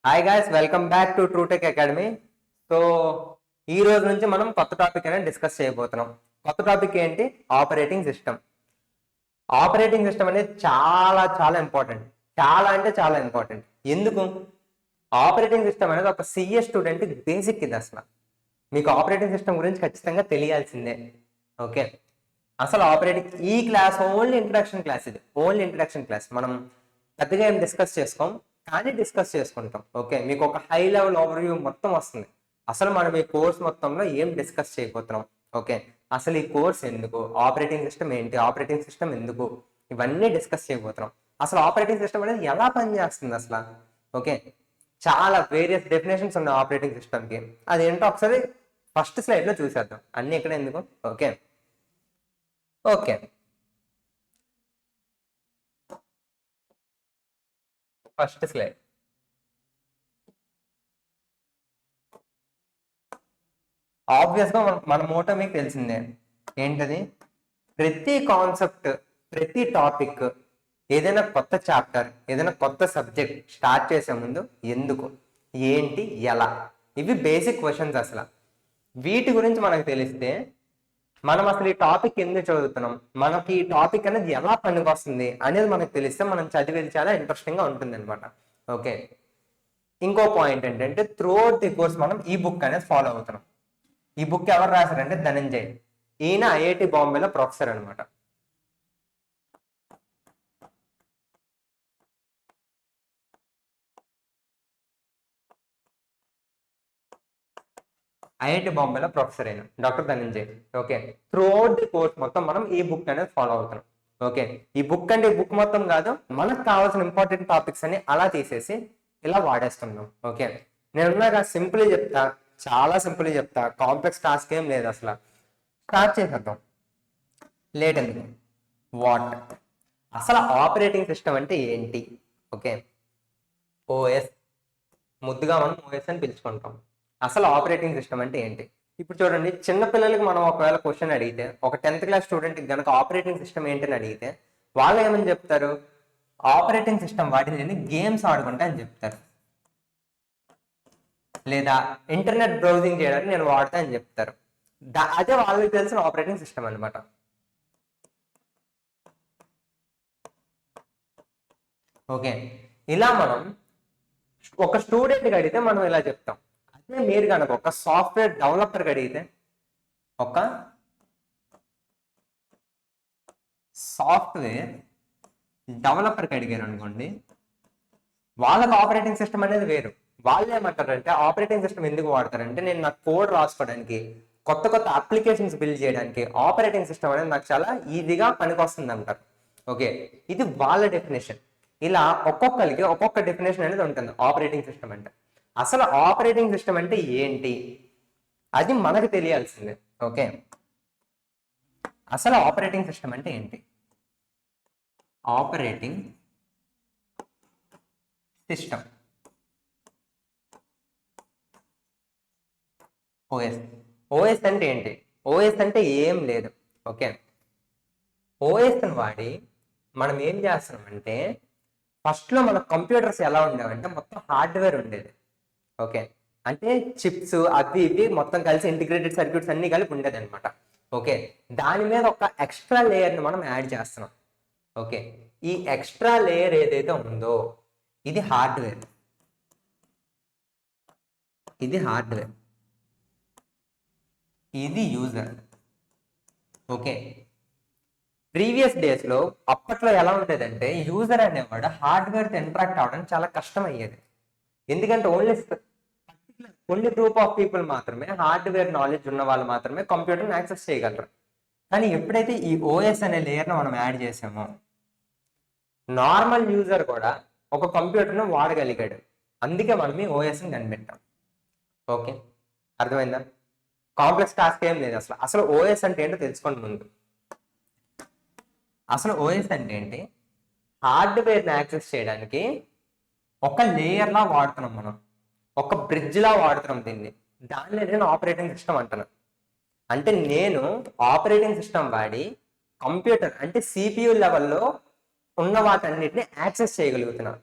Hi guys, welcome back to Truetech academy. So ఈ రోజు నుంచి మనం కొత్త టాపిక్ అనేది డిస్కస్ చేయబోతున్నాం. కొత్త టాపిక్ ఏంటి? Operating system. ఆపరేటింగ్ సిస్టమ్ అనేది చాలా చాలా ఇంపార్టెంట్. చాలా అంటే చాలా ఇంపార్టెంట్. ఎందుకు? ఆపరేటింగ్ సిస్టమ్ అనేది ఒక సిఎస్ స్టూడెంట్ బేసిక్. ఇది అసలు మీకు ఆపరేటింగ్ సిస్టమ్ గురించి ఖచ్చితంగా తెలియాల్సిందే. ఓకే, అసలు ఆపరేటింగ్ ఈ క్లాస్ ఓన్లీ ఇంట్రడక్షన్ క్లాస్. ఇది ఓన్లీ ఇంట్రడక్షన్ క్లాస్. మనం పెద్దగా ఏం డిస్కస్ చేసుకోం, కానీ డిస్కస్ చేసుకుంటాం. ఓకే, మీకు ఒక హై లెవెల్ ఓవర్వ్యూ మొత్తం వస్తుంది. అసలు మనం ఈ కోర్స్ మొత్తంలో ఏం డిస్కస్ చేయబోతున్నాం, ఓకే, అసలు ఈ కోర్స్ ఎందుకు, ఆపరేటింగ్ సిస్టమ్ ఏంటి, ఆపరేటింగ్ సిస్టమ్ ఎందుకు, ఇవన్నీ డిస్కస్ చేయబోతున్నాం. అసలు ఆపరేటింగ్ సిస్టమ్ అనేది ఎలా పనిచేస్తుంది అసలు. ఓకే, చాలా వేరియస్ డెఫినేషన్స్ ఉన్నాయి ఆపరేటింగ్ సిస్టమ్కి. అదేంటో ఒకసారి ఫస్ట్ స్లైడ్లో చూసేద్దాం. అన్ని ఇక్కడ ఎందుకు. Okay okay first slide. Obvious గా మన మోటో మీకు తెలిసిందే. ఏంటది? ప్రతి కాన్సెప్ట్, ప్రతి టాపిక్, ఏదైనా కొత్త చాప్టర్, ఏదైనా కొత్త సబ్జెక్ట్ స్టార్ట్ చేసే ముందు ఎందుకు, ఏంటి, ఎలా, ఇవి బేసిక్ క్వశ్చన్స్. అసలు వీటి గురించి మనకు తెలిస్తే మనం అసలు ఈ టాపిక్ ఎందుకు చదువుతున్నాం, మనకి ఈ టాపిక్ అనేది ఎలా పనికొస్తుంది అనేది మనకు తెలిస్తే మనం చదివేది చాలా ఇంట్రెస్టింగ్ గా ఉంటుంది అనమాట. ఓకే, ఇంకో పాయింట్ ఏంటంటే త్రూ అవుట్ ది కోర్స్ మనం ఈ బుక్ అనేది ఫాలో అవుతున్నాం. ఈ బుక్ ఎవరు రాశారంటే ధనంజయ్. ఈయన ఐఐటి బాంబేలో ప్రొఫెసర్ అనమాట. ఐఐటి బాంబేలో ప్రొఫెసర్ అయిన doctor Dhananjay. Okay, through out the course మొత్తం మనం ఈ బుక్ అనేది ఫాలో అవుతున్నాం. ఓకే, ఈ బుక్ అంటే ఈ బుక్ మొత్తం కాదు, మనకు కావాల్సిన ఇంపార్టెంట్ టాపిక్స్ అని అలా తీసేసి ఇలా వాడేస్తున్నాం. ఓకే, నేను సింపుల్ చెప్తా, చాలా సింపుల్ చెప్తా, కాంప్లెక్స్ టాస్క్ ఏం లేదు. అసలు స్టార్ట్ చేసేద్దాం, లేట్ ఎందుకు. వాట్, అసలు ఆపరేటింగ్ సిస్టమ్ అంటే ఏంటి? ఓకే, ఓఎస్, ముద్దుగా మనం ఓఎస్ అని పిలుచుకుంటాం. అసలు ఆపరేటింగ్ సిస్టమ్ అంటే ఏంటి? ఇప్పుడు చూడండి, చిన్న పిల్లలకి మనం ఒకవేళ క్వశ్చన్ అడిగితే, ఒక 10th క్లాస్ స్టూడెంట్కి కనుక ఆపరేటింగ్ సిస్టమ్ ఏంటని అడిగితే వాళ్ళు ఏమని చెప్తారు? ఆపరేటింగ్ సిస్టమ్ వాటి నేను గేమ్స్ ఆడుకుంటా అని చెప్తారు, లేదా ఇంటర్నెట్ బ్రౌజింగ్ చేయడానికి నేను వాడతా అని చెప్తారు. అదే వాళ్ళకి తెలిసిన ఆపరేటింగ్ సిస్టమ్ అనమాట. ఓకే, ఇలా మనం ఒక స్టూడెంట్కి అడిగితే మనం ఇలా చెప్తాం. అదే మీరు కనుక ఒక సాఫ్ట్వేర్ డెవలపర్కి అడిగితే, ఒక సాఫ్ట్వేర్ డెవలపర్కి అడిగారు అనుకోండి, వాళ్ళకి ఆపరేటింగ్ సిస్టమ్ అనేది వేరు. వాళ్ళు ఏమంటారంటే ఆపరేటింగ్ సిస్టమ్ ఎందుకు వాడతారంటే, నేను నా కోడ్ రాసుకోవడానికి, కొత్త కొత్త అప్లికేషన్స్ బిల్డ్ చేయడానికి ఆపరేటింగ్ సిస్టమ్ అనేది నాకు చాలా ఈజీగా పనికొస్తుంది అంటారు. ఓకే, ఇది వాళ్ళ డెఫినేషన్. ఇలా ఒక్కొక్కరికి ఒక్కొక్క డెఫినేషన్ అనేది ఉంటుంది ఆపరేటింగ్ సిస్టమ్ అంటే. అసలు ఆపరేటింగ్ సిస్టమ్ అంటే ఏంటి అది మనకు తెలియాల్సిందే. ఓకే, అసలు ఆపరేటింగ్ సిస్టమ్ అంటే ఏంటి? Operating system, OS. ఓఎస్ అంటే ఏంటి? ఓఎస్ అంటే ఏం లేదు. ఓకే, ఓఎస్ అని వాడి మనం ఏం చేస్తున్నామంటే, ఫస్ట్లో మన కంప్యూటర్స్ ఎలా ఉండేవంటే మొత్తం హార్డ్వేర్ ఉండేది. ఓకే, అంటే చిప్స్ అవి ఇవి మొత్తం కలిసి ఇంటిగ్రేటెడ్ సర్క్యూట్స్ అన్ని కలిపి ఉండేది అనమాట. ఓకే, దాని మీద ఒక ఎక్స్ట్రా లేయర్ని మనం యాడ్ చేస్తున్నాం. ఓకే, ఈ ఎక్స్ట్రా లేయర్ ఏదైతే ఉందో ఇది హార్డ్వేర్. ఇది హార్డ్వేర్, ఇది యూజర్. ఓకే, ప్రీవియస్ డేస్ లో అప్పట్లో ఎలా ఉండేదంటే యూజర్ అనేవాడు హార్డ్వేర్ తో ఇంటరాక్ట్ అవ్వడం చాలా కష్టం అయ్యేది. ఎందుకంటే ఓన్లీ గ్రూప్ ఆఫ్ పీపుల్ మాత్రమే, హార్డ్వేర్ నాలెడ్జ్ ఉన్న వాళ్ళు మాత్రమే కంప్యూటర్ని యాక్సెస్ చేయగలరు. కానీ ఎప్పుడైతే ఈ ఓఎస్ అనే లేయర్ను మనం యాడ్ చేసామో, నార్మల్ యూజర్ కూడా ఒక కంప్యూటర్ను వాడగలిగాడు. అందుకే మనం ఈ ఓఎస్ని కనిపెట్టాం. ఓకే, అర్థమైందా? కాంప్లెక్స్ టాస్క్ ఏం లేదు. అసలు ఓఎస్ అంటే ఏంటో తెలుసుకోండి ముందు. అసలు ఓఎస్ అంటే ఏంటి? హార్డ్వేర్ని యాక్సెస్ చేయడానికి ఒక లేయర్లా వాడుతున్నాం మనం, ఒక బ్రిడ్జ్లా వాడుతున్నాం దీన్ని. దాన్ని నేను ఆపరేటింగ్ సిస్టమ్ అంటాను. అంటే నేను ఆపరేటింగ్ సిస్టమ్ వాడి కంప్యూటర్ అంటే సిపియు లెవెల్లో ఉన్న వాటన్నిటిని యాక్సెస్ చేయగలుగుతున్నాను.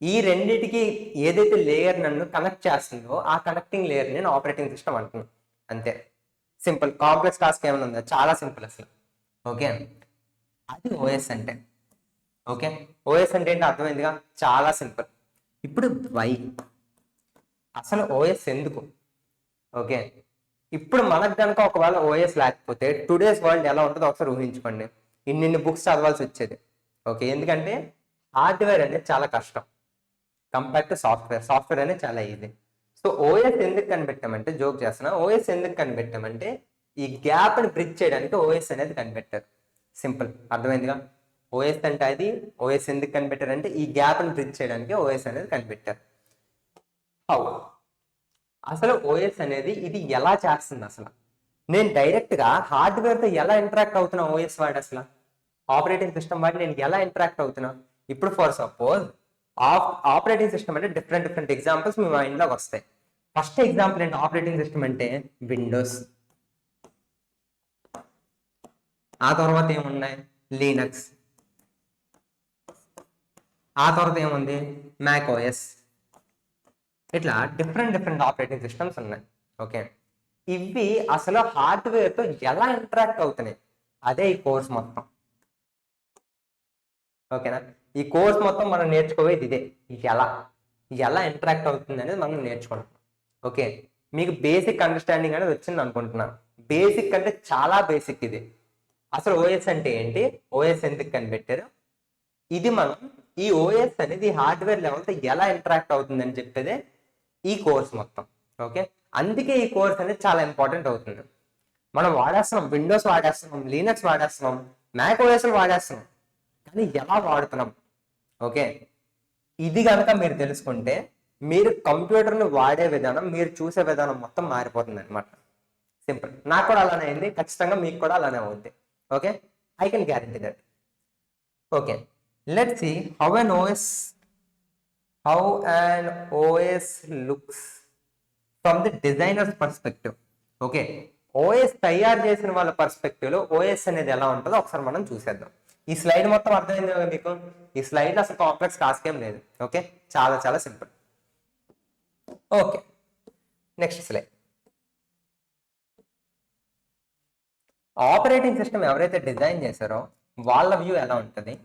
ఈ రెండిటికి ఏదైతే లేయర్ నన్ను కనెక్ట్ చేస్తుందో ఆ కనెక్టింగ్ లేయర్ నేను ఆపరేటింగ్ సిస్టమ్ అంటున్నాను. అంతే, సింపుల్. కాంప్లెక్స్ టాస్క్ ఏమైనా ఉందా? చాలా సింపుల్ అసలు. ఓకే, అది ఓఎస్ అంటే. ఓకే, ఓఎస్ అంటే ఏంటి అర్థమైందిగా, చాలా సింపుల్. ఇప్పుడు వై అసలు ఓఎస్ ఎందుకు? ఓకే, ఇప్పుడు మనకు కనుక ఒకవేళ ఓఎస్ లేకపోతే టుడేస్ వరల్డ్ ఎలా ఉంటుందో ఒకసారి ఊహించుకోండి. ఇన్ని బుక్స్ చదవాల్సి వచ్చేది. ఓకే, ఎందుకంటే హార్డ్వేర్ అనేది చాలా కష్టం కంపేర్ టు సాఫ్ట్వేర్. సాఫ్ట్వేర్ అనేది చాలా ఈజీ. సో ఓఎస్ ఎందుకు కనిపెట్టామంటే, జోక్ చేస్తున్నా, ఓఎస్ ఎందుకు కనిపెట్టామంటే ఈ గ్యాప్ని బ్రిడ్జ్ చేయడానికి ఓఎస్ అనేది కనిపెట్టారు. సింపుల్, అర్థమైందిగా. ఓఎస్ అంటే అది. ఓఎస్ ఎందుకు కనిపెట్టారంటే ఈ గ్యాప్ని బ్రిడ్జ్ చేయడానికి ఓఎస్ అనేది కనిపెట్టారు. హౌ అసలు ఓఎస్ అనేది ఇది ఎలా చేస్తుంది? అసలు నేను డైరెక్ట్గా హార్డ్వేర్తో ఎలా ఇంటరాక్ట్ అవుతున్నా ఓఎస్ వాడి, అసలు ఆపరేటింగ్ సిస్టమ్ వాడి నేను ఎలా ఇంటరాక్ట్ అవుతున్నా? ఇప్పుడు ఫర్ సపోజ్ ఆపరేటింగ్ సిస్టమ్ అంటే డిఫరెంట్ ఎగ్జాంపుల్స్ మీ మైండ్లోకి వస్తాయి. ఫస్ట్ ఎగ్జాంపుల్ ఏంటి ఆపరేటింగ్ సిస్టమ్ అంటే? విండోస్. ఆ తర్వాత ఏమున్నాయి? లీనక్స్. ఆ తర్వాత ఏముంది? Mac OS. ఇట్లా డిఫరెంట్ ఆపరేటింగ్ సిస్టమ్స్ ఉన్నాయి. ఓకే, ఇవి అసలు హార్డ్వేర్తో ఎలా ఇంటరాక్ట్ అవుతున్నాయి, అదే ఈ కోర్స్ మొత్తం. ఓకేనా, ఈ కోర్స్ మొత్తం మనం నేర్చుకోవేది ఇదే, ఎలా ఎలా ఇంటరాక్ట్ అవుతుంది అనేది మనం నేర్చుకుంటాం. ఓకే, మీకు బేసిక్ అండర్స్టాండింగ్ అనేది వచ్చింది అనుకుంటున్నాను. బేసిక్ అంటే చాలా బేసిక్ ఇది. అసలు ఓఎస్ అంటే ఏంటి, ఓఎస్ ఎందుకు కనిపెట్టారు, ఇది మనం ఈ ఓఎస్ అనేది హార్డ్వేర్ లెవెల్తో ఎలా ఇంటరాక్ట్ అవుతుందని చెప్పేదే ఈ కోర్స్ మొత్తం. ఓకే, అందుకే ఈ కోర్స్ అనేది చాలా ఇంపార్టెంట్ అవుతుంది. మనం వాడేస్తున్నాం, విండోస్ వాడేస్తున్నాం, లీనక్స్ వాడేస్తున్నాం, మ్యాక్ ఓఎస్ వాడేస్తున్నాం, కానీ ఎలా వాడుతున్నాం? ఓకే, ఇది కనుక మీరు తెలుసుకుంటే మీరు కంప్యూటర్ని వాడే విధానం, మీరు చూసే విధానం మొత్తం మారిపోతుంది అనమాట. సింపుల్. నాకు కూడా అలానే అయింది, ఖచ్చితంగా మీకు కూడా అలానే అవుద్ది. Okay, I can guarantee that. Okay, let's see how an OS looks from the designer's perspective. Okay, OS తయారు చేసిన వాళ్ళ పర్స్పెక్టివ్ లో ఓఎస్ అనేది ఎలా ఉంటుందో ఒకసారి మనం చూసేద్దాం. ఈ స్లైడ్ మొత్తం అర్థమైంది కదా మీకు? ఈ స్లైడ్ అసలు కాంప్లెక్స్ టాస్క్ ఏం లేదు. ఓకే, చాలా చాలా simple. Okay, next slide. Operating system ఎవరైతే డిజైన్ చేశారో వాళ్ళ వ్యూ ఎలా ఉంటుంది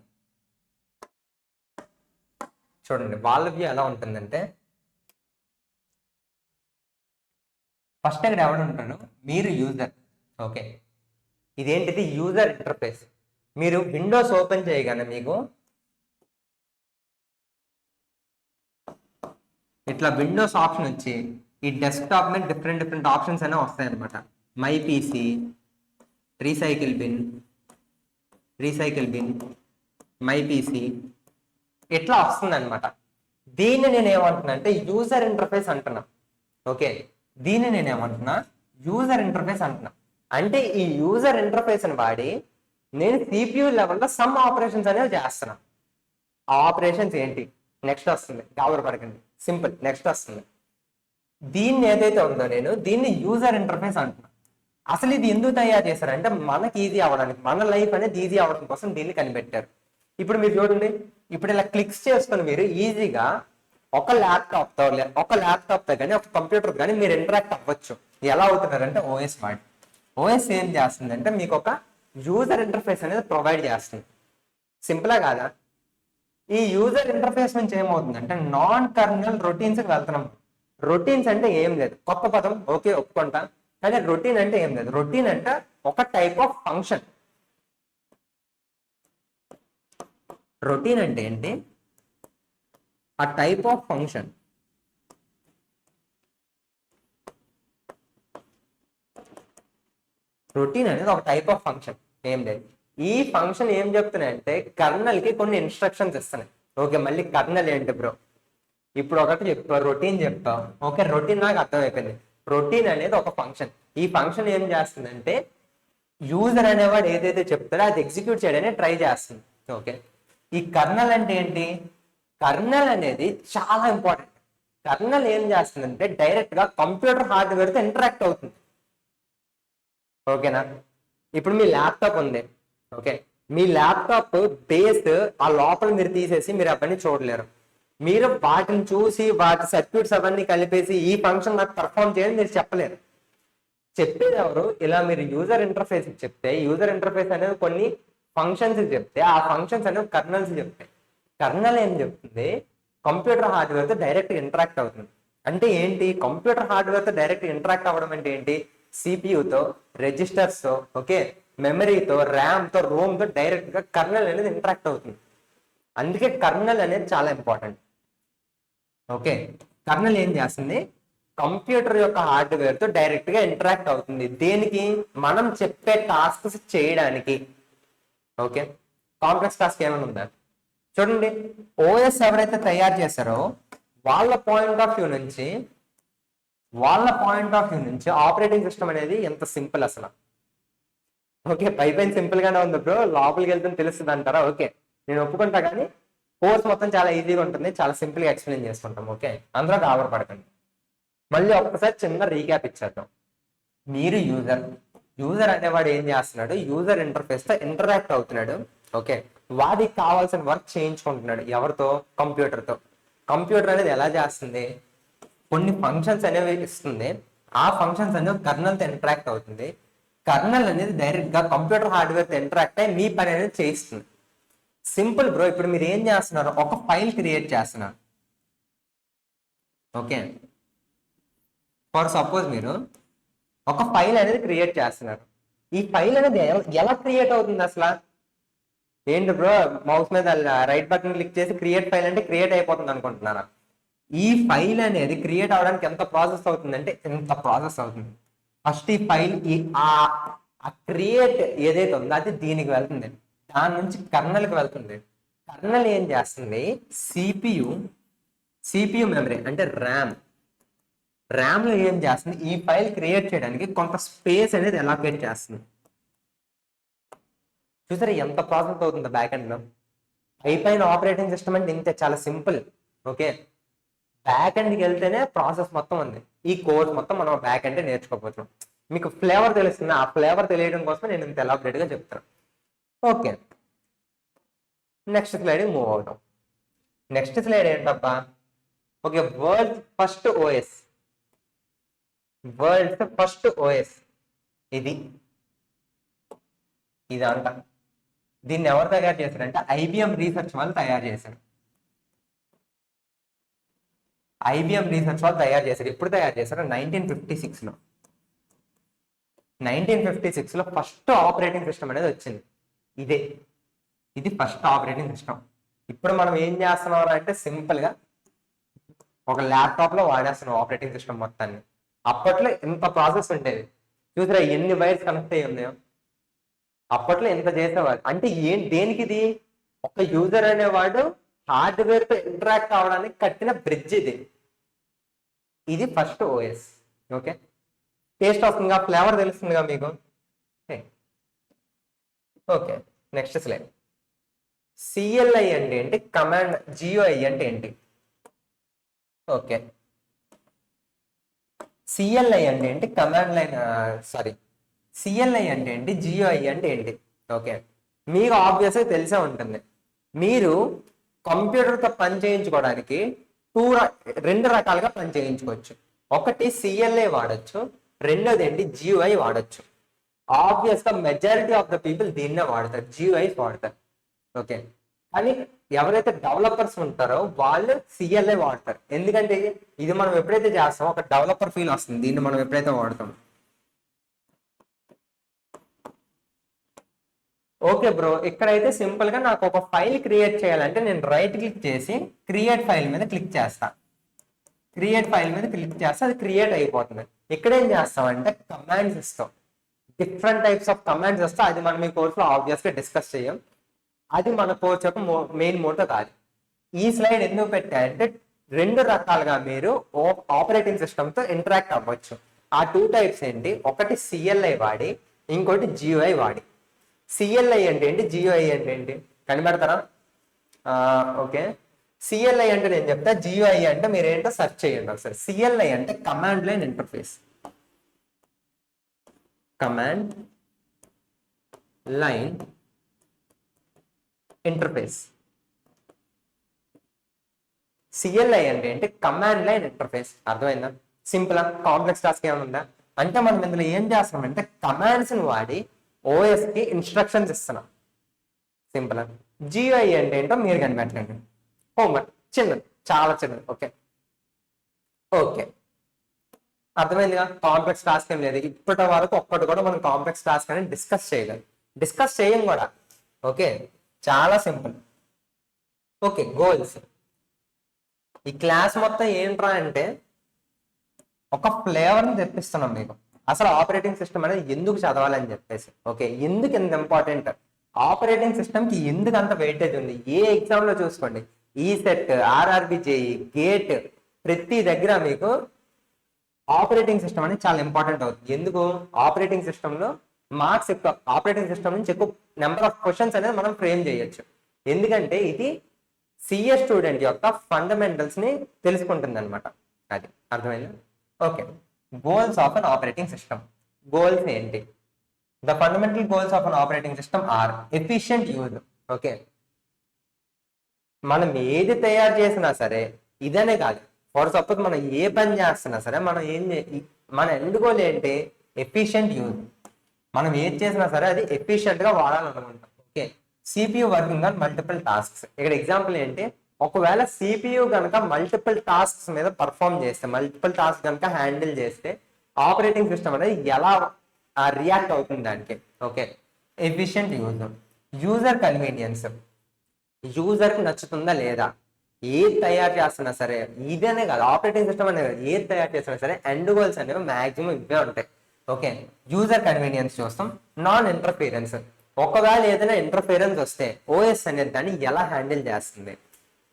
చూడండి. వాళ్ళ వ్యూ ఎలా ఉంటుందంటే, ఫస్ట్ ఇక్కడ ఎవడు ఉంటాడు? మీరు యూజర్. ఓకే, ఇదేంటిది? User interface. మీరు విండోస్ ఓపెన్ చేయగానే మీకు ఇట్లా విండోస్ ఆప్షన్ వచ్చి ఈ డెస్క్టాప్ మీద డిఫరెంట్ ఆప్షన్స్ అనేవి వస్తాయి అనమాట. My PC, recycle bin, my PC, ఇట్లా వస్తుంది అనమాట. దీన్ని నేను ఏమంటున్నా అంటే యూజర్ ఇంటర్ఫేస్ అంటున్నా. ఓకే, దీన్ని నేను ఏమంటున్నా? యూజర్ ఇంటర్ఫేస్ అంటున్నా. అంటే ఈ యూజర్ ఇంటర్ఫేస్ అని వాడి నేను సిపియూ లెవెల్లో సమ్ ఆపరేషన్స్ అనేవి చేస్తున్నా. ఆ ఆపరేషన్స్ ఏంటి? నెక్స్ట్ వస్తుంది, గాబరు పడకండి, సింపుల్. నెక్స్ట్ వస్తుంది. దీన్ని ఏదైతే ఉందో నేను దీన్ని యూజర్ ఇంటర్ఫేస్ అంటున్నా. అసలు ఇది ఎందుకు తయారు చేశారంటే మనకి ఈజీ అవ్వడానికి, మన లైఫ్ అనేది ఈజీ అవ్వడం కోసం దీన్ని కనిపెట్టారు. ఇప్పుడు మీరు చూడండి, ఇప్పుడు ఇలా క్లిక్స్ చేసుకుని మీరు ఈజీగా ఒక ల్యాప్టాప్తో కానీ ఒక కంప్యూటర్ కానీ మీరు ఇంటరాక్ట్ అవ్వచ్చు. ఎలా అవుతున్నారంటే ఓఎస్ వాడి. ఓఎస్ ఏం చేస్తుందంటే మీకు ఒక యూజర్ ఇంటర్ఫేస్ అనేది ప్రొవైడ్ చేస్తుంది. సింపులా కాదా? ఈ యూజర్ ఇంటర్ఫేస్ నుంచి ఏమవుతుందంటే నాన్ కర్నల్ రొటీన్స్కి వెళ్తున్నాం. రొటీన్స్ అంటే ఏం లేదు, కొత్త పదం, ఓకే ఒప్పుకుంటా. కానీ రొటీన్ అంటే ఏం లేదు. రొటీన్ అంటే ఒక టైప్ ఆఫ్ ఫంక్షన్. రొటీన్ అంటే ఏంటి? ఆ టైప్ ఆఫ్ ఫంక్షన్. రొటీన్ అనేది ఒక టైప్ ఆఫ్ ఫంక్షన్, ఏం లేదు. ఈ ఫంక్షన్ ఏం చెప్తున్నాయంటే కర్నల్ కి కొన్ని ఇన్స్ట్రక్షన్స్ ఇస్తున్నాయి. ఓకే, మళ్ళీ కర్నల్ ఏంటి బ్రో? ఇప్పుడు ఒకటి చెప్తా, రొటీన్ చెప్తా. ఓకే, రొటీన్ నాకు అర్థమైపోయింది. రొటీన్ అనేది ఒక ఫంక్షన్. ఈ ఫంక్షన్ ఏం చేస్తుందంటే యూజర్ అనేవాడు ఏదైతే చెప్తాడో అది ఎగ్జిక్యూట్ చేయడానికి ట్రై చేస్తుంది. ఓకే, ఈ కర్నల్ అంటే ఏంటి? కర్నల్ అనేది చాలా ఇంపార్టెంట్. కర్నల్ ఏం చేస్తుందంటే డైరెక్ట్ గా కంప్యూటర్ హార్డ్వేర్తో ఇంటరాక్ట్ అవుతుంది. ఓకేనా? ఇప్పుడు మీ ల్యాప్టాప్ ఉంది. ఓకే, మీ ల్యాప్టాప్ బేస్ ఆ లోపల మీరు తీసేసి మీరు అవన్నీ చూడలేరు. మీరు వాటిని చూసి వాటి సర్క్యూట్స్ అవన్నీ కలిపేసి ఈ ఫంక్షన్ నాకు పర్ఫామ్ చేయాలని మీరు చెప్పలేరు. చెప్పేది ఎవరు? ఇలా మీరు యూజర్ ఇంటర్ఫేస్ చెప్తే, యూజర్ ఇంటర్ఫేస్ అనేది కొన్ని ఫంక్షన్స్ చెప్తే, ఆ ఫంక్షన్స్ అనేవి కర్నల్స్ చెప్తాయి. కర్నల్ ఏం చెప్తుంది? కంప్యూటర్ హార్డ్వేర్ తో డైరెక్ట్ ఇంటరాక్ట్ అవుతుంది. అంటే ఏంటి? కంప్యూటర్ హార్డ్వేర్ తో డైరెక్ట్ ఇంటరాక్ట్ అవ్వడం అంటే ఏంటి? సిపియుతో, రెజిస్టర్స్ తో, ఓకే, మెమరీతో, ర్యామ్ తో, రోమ్ తో డైరెక్ట్ గా కర్నల్ అనేది ఇంటరాక్ట్ అవుతుంది. అందుకే కర్నల్ అనేది చాలా ఇంపార్టెంట్. ఓకే, కర్నల్ ఏం చేస్తుంది? కంప్యూటర్ యొక్క హార్డ్వేర్ తో డైరెక్ట్ గా ఇంటరాక్ట్ అవుతుంది. దేనికి? మనం చెప్పే టాస్క్స్ చేయడానికి. ఓకే, కాంప్లెక్స్ టాస్క్ ఏమైనా ఉందా? చూడండి, ఓఎస్ ఎవరైతే తయారు చేశారో వాళ్ళ పాయింట్ ఆఫ్ వ్యూ నుంచి ఆపరేటింగ్ సిస్టమ్ అనేది ఎంత సింపుల్ అసలు. ఓకే, పైన సింపుల్ గానే ఉంది బ్రో, లోపలికి వెళ్తే తెలుస్తుంది అంటారా? ఓకే, నేను ఒప్పుకుంటా, కానీ కోర్స్ మొత్తం చాలా ఈజీగా ఉంటుంది, చాలా సింపుల్ గా ఎక్స్ప్లెయిన్ చేసుకుంటాం. ఓకే, అందులో గాబరపడకండి. మళ్ళీ ఒక్కసారి చిన్న రీక్యాప్ ఇచ్చేద్దాం. మీరు యూజర్ అనేవాడు ఏం చేస్తున్నాడు? యూజర్ ఇంటర్ఫేస్ తో ఇంటరాక్ట్ అవుతున్నాడు. ఓకే, వాడికి కావాల్సిన వర్క్ చేయించుకుంటున్నాడు. ఎవరితో? కంప్యూటర్ తో. కంప్యూటర్ అనేది ఎలా చేస్తుంది? కొన్ని ఫంక్షన్స్ అనేవి ఇస్తుంది. ఆ ఫంక్షన్స్ అనేవి కర్నల్ తో ఇంటరాక్ట్ అవుతుంది. కర్నల్ అనేది డైరెక్ట్ గా కంప్యూటర్ హార్డ్వేర్ తో ఇంటరాక్ట్ అయ్యి మీ పని అనేది చేయిస్తుంది. Simple bro. ఇప్పుడు మీరు ఏం చేస్తున్నారు? ఒక ఫైల్ క్రియేట్ చేస్తున్నారు. ఓకే, ఫర్ సపోజ్ మీరు ఒక ఫైల్ అనేది క్రియేట్ చేస్తున్నారు. ఈ ఫైల్ అనేది ఎలా క్రియేట్ అవుతుంది అసలు? ఏంటి బ్రో, మౌస్ మీద రైట్ బటన్ క్లిక్ చేసి క్రియేట్ ఫైల్ అంటే క్రియేట్ అయిపోతుంది అనుకుంటున్నారా? ఈ ఫైల్ అనేది క్రియేట్ అవడానికి ఎంత ప్రాసెస్ అవుతుంది అంటే ఎంత ప్రాసెస్ అవుతుంది. ఫస్ట్ ఈ ఫైల్ ఆ క్రియేట్ ఏదైతే ఉందో అది దీనికి వెళ్తుంది, దాని నుంచి కర్నల్కి వెళ్తుంది. కర్నల్ ఏం చేస్తుంది? సిపియు మెమరీ అంటే ర్యామ్ లో ఏం చేస్తుంది? ఈ ఫైల్ క్రియేట్ చేయడానికి కొంత స్పేస్ అనేది అలొకేట్ చేస్తుంది. చూసారా ఎంత ప్రాసెస్ అవుతుందో బ్యాక్ ఎండ్ లో? పైన ఆపరేటింగ్ సిస్టమ్ అంటే ఇంతే, చాలా సింపుల్. ఓకే, బ్యాక్ ఎండ్కి వెళ్తేనే ప్రాసెస్ మొత్తం ఉంది. ఈ కోర్స్ మొత్తం మనం బ్యాక్ ఎండ్ నేర్చుకోకపోతున్నాం. మీకు ఫ్లేవర్ తెలుస్తుంది, ఆ ఫ్లేవర్ తెలియడం కోసం నేను ఇంత ఎలాబరేట్ గా చెప్తాను. ఓకే, నెక్స్ట్ స్లైడ్ మూవ్ అవుతాం. నెక్స్ట్ స్లైడ్ ఏంటబ్బా? ఓకే, వరల్డ్ ఫస్ట్ ఓఎస్ ఇది అంట. దీన్ని ఎవరు తయారు చేశారంటే ఐబిఎం రీసెర్చ్ వాళ్ళు తయారు చేశారు. ఎప్పుడు తయారు చేశారు? 1956లో. 1956లో ఫస్ట్ ఆపరేటింగ్ సిస్టమ్ అనేది వచ్చింది. ఇది ఫస్ట్ ఆపరేటింగ్ సిస్టమ్. ఇప్పుడు మనం ఏం చేస్తున్నాం అంటే సింపుల్ గా ఒక ల్యాప్టాప్ లో వాడేస్తున్నాం ఆపరేటింగ్ సిస్టమ్ మొత్తాన్ని. అప్పట్లో ఇంత ప్రాసెస్ ఉండేది. చూసారా ఎన్ని వైర్స్ కనెక్ట్ అయ్యి ఉన్నాయో? అప్పట్లో ఎంత చేసేవారు అంటే దేనికి ఇది? ఒక యూజర్ అనేవాడు హార్డ్వేర్ తో ఇంటరాక్ట్ అవడానికి కట్టిన బ్రిడ్జ్ ఇది ఫస్ట్ ఓఎస్. ఓకే, టేస్ట్ వస్తుందిగా, ఫ్లేవర్ తెలుస్తుందిగా మీకు? Okay, next slide. సిఎల్ఐ అంటే ఏంటి? కమాండ్. జిఓఐ అంటే ఏంటి? ఓకే, సిఎల్ఐ అంటే ఏంటి? Command line. సిఎల్ఐ అంటే ఏంటి? జిఓఐ అంటే ఏంటి? ఓకే, మీకు ఆబ్వియస్గా తెలిసే ఉంటుంది. మీరు కంప్యూటర్తో పని చేయించుకోవడానికి రెండు రకాలుగా పని చేయించుకోవచ్చు. ఒకటి సిఎల్ఐ వాడచ్చు, రెండోది ఏంటి? జిఓఐ వాడచ్చు. ఆబ్వియస్ గా మెజారిటీ ఆఫ్ ద పీపుల్ దీన్నే వాడతారు, జిఓఐస్ వాడతారు. ఓకే, కానీ ఎవరైతే డెవలపర్స్ ఉంటారో వాళ్ళు సిఎల్ఐ వాడతారు. ఎందుకంటే ఇది మనం ఎప్పుడైతే చేస్తామో ఒక డెవలపర్ ఫీల్ వస్తుంది దీన్ని మనం ఎప్పుడైతే వాడతాం. ఓకే బ్రో, ఇక్కడైతే సింపుల్ గా నాకు ఒక ఫైల్ క్రియేట్ చేయాలంటే నేను రైట్ క్లిక్ చేసి క్రియేట్ ఫైల్ మీద క్లిక్ చేస్తా. అది క్రియేట్ అయిపోతుంది. ఇక్కడ ఏం చేస్తామంటే కమాండ్స్ ఇస్తాం. డిఫరెంట్ టైప్స్ ఆఫ్ కమాండ్స్ వస్తే అది మనం ఈ కోర్సులో ఆబ్వియస్ గా డిస్కస్ చేయం. అది మన కోర్స్ యొక్క మెయిన్ మోటో కాదు. ఈ స్లైడ్ ఎందుకు పెట్టాయంటే రెండు రకాలుగా మీరు ఆపరేటింగ్ సిస్టమ్ తో ఇంటరాక్ట్ అవ్వచ్చు. ఆ టూ టైప్స్ ఏంటి? ఒకటి సిఎల్ఐ వాడి, ఇంకోటి జిఓఐ వాడి. సిఎల్ఐ అంటే ఏంటి? జిఓఐ అంటే ఏంటి? కనిపెడతారా? ఓకే, సిఎల్ఐ అంటే నేను చెప్తా, జిఓఐ అంటే మీరు ఏంటో సెర్చ్ చేయండి ఒకసారి. సిఎల్ఐ అంటే command line interface. Command line interface. CLI అంటే ఏంటి? Command line interface. అర్థమైందా? సింపుల్. కాంప్లెక్స్ టాస్క్ ఏమైనా ఉందా అంటే మనం ఇందులో ఏం చేస్తున్నామంటే కమాండ్స్ ని వాడి ఓఎస్ కి ఇన్స్ట్రక్షన్స్ ఇస్తున్నాం. సింపుల్. జిఐ అంటే ఏంటో మీరు కనిపెట్టండి. హోంవర్క్ చిన్నది, చాలా చిన్నది. ఓకే ఓకే అర్థమైందిగా? కాంప్లెక్స్ టాస్క్ ఏం లేదు. ఇప్పటి వరకు ఒక్కటి కూడా మనం కాంప్లెక్స్ టాస్క్ అనేది డిస్కస్ చేయలేదు, డిస్కస్ చేయం కూడా. ఓకే చాలా సింపుల్. Okay goals. ఈ క్లాస్ మొత్తం ఏంట్రా అంటే ఒక ఫ్లేవర్ని తెప్పిస్తున్నాం మీకు. అసలు ఆపరేటింగ్ సిస్టమ్ అనేది ఎందుకు చదవాలని చెప్పేసి. ఓకే ఎందుకు ఇంత ఇంపార్టెంట్, ఆపరేటింగ్ సిస్టమ్ కి ఎందుకు అంత వెయిటేజ్ ఉంది? ఏ ఎగ్జామ్ లో చూసుకోండి, ఈ సెట్, ఆర్ఆర్బి జేఈ, గేట్, ప్రతి దగ్గర మీకు ఆపరేటింగ్ సిస్టమ్ అనేది చాలా ఇంపార్టెంట్ అవుతుంది. ఎందుకు? ఆపరేటింగ్ సిస్టమ్ లో మార్క్స్ ఎక్కువ, ఆపరేటింగ్ సిస్టమ్ నుంచి ఎక్కువ నెంబర్ ఆఫ్ క్వశ్చన్స్ అనేది మనం ఫ్రేమ్ చేయొచ్చు. ఎందుకంటే ఇది సిఏ స్టూడెంట్ యొక్క ఫండమెంటల్స్ ని తెలుసుకుంటుంది అనమాట. అది అర్థమైంది? Okay goals of an operating system. Goals ఏంటి? The fundamental goals of an operating system are efficient use. Okay మనం ఏది తయారు చేసినా సరే, ఇదనే కాదు, ఫర్ సపోజ్ మనం ఏ పని చేస్తున్నా సరే మనం మన ఎండ్ గోల్ ఏంటి? Efficient use. మనం ఏది చేసినా సరే అది ఎఫిషియంట్ గా వాడాలనుకుంటాం. Okay CPU working on multiple tasks. ఇక్కడ ఎగ్జాంపుల్ ఏంటి? ఒకవేళ సిపియు కనుక మల్టిపుల్ టాస్క్స్ మీద పర్ఫామ్ చేస్తే, మల్టిపుల్ టాస్క్ కనుక హ్యాండిల్ చేస్తే ఆపరేటింగ్ సిస్టమ్ అనేది ఎలా రియాక్ట్ అవుతుంది దానికి. Okay efficient use. User convenience. User కి నచ్చుతుందా లేదా? ఏది తయారు చేస్తున్నా సరే, ఇదేనే కాదు ఆపరేటింగ్ సిస్టమ్ అనేది కాదు, ఏది తయారు చేస్తున్నా సరే ఎండ్ గోల్స్ అనేవి మాక్సిమం ఇవే ఉంటాయి. ఓకే యూజర్ కన్వీనియన్స్ చూస్తాం. Non interference. ఒకవేళ ఏదైనా ఇంటర్ఫీరెన్స్ వస్తే ఓఎస్ అనేది దాన్ని ఎలా హ్యాండిల్ చేస్తుంది,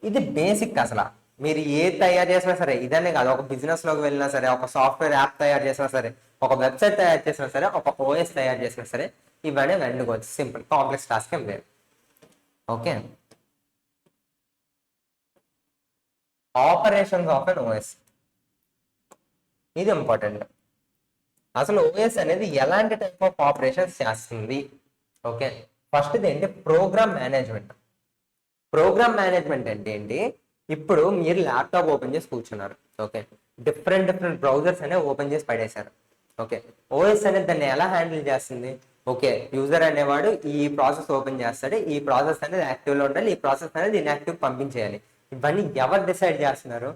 ఇది బేసిక్. అసలు మీరు ఏది తయారు చేసినా సరే, ఇదనే కాదు, ఒక బిజినెస్ లోకి వెళ్ళినా సరే, ఒక సాఫ్ట్వేర్ యాప్ తయారు చేసినా సరే, ఒక వెబ్సైట్ తయారు చేసినా సరే, ఒక ఓఎస్ తయారు చేసినా సరే, ఇవన్నీ end goals. Simple, complex task ఏం లేదు. Okay operations of an OS, ఇది ఇంపార్టెంట్. అసలు ఓఎస్ అనేది ఎలాంటి టైప్ ఆఫ్ ఆపరేషన్స్ చేస్తుంది? ఓకే ఫస్ట్ ఏంటి? Program management. ప్రోగ్రామ్ మేనేజ్మెంట్ అంటే ఏంటి? ఇప్పుడు మీరు ల్యాప్టాప్ ఓపెన్ చేసి కూర్చున్నారు. ఓకే డిఫరెంట్ డిఫరెంట్ బ్రౌజర్స్ అనేవి ఓపెన్ చేసి పడేశారు. ఓకే ఓఎస్ అనేది దాన్ని ఎలా హ్యాండిల్ చేస్తుంది? ఓకే యూజర్ అనేవాడు ఈ ప్రాసెస్ ఓపెన్ చేస్తాడు, ఈ ప్రాసెస్ అనేది యాక్టివ్ లో ఉండాలి, ఈ ప్రాసెస్ అనేది ఇన్యాక్టివ్ పంపించేయాలి. ఇవన్నీ ఎవరు డిసైడ్ చేస్తున్నారు?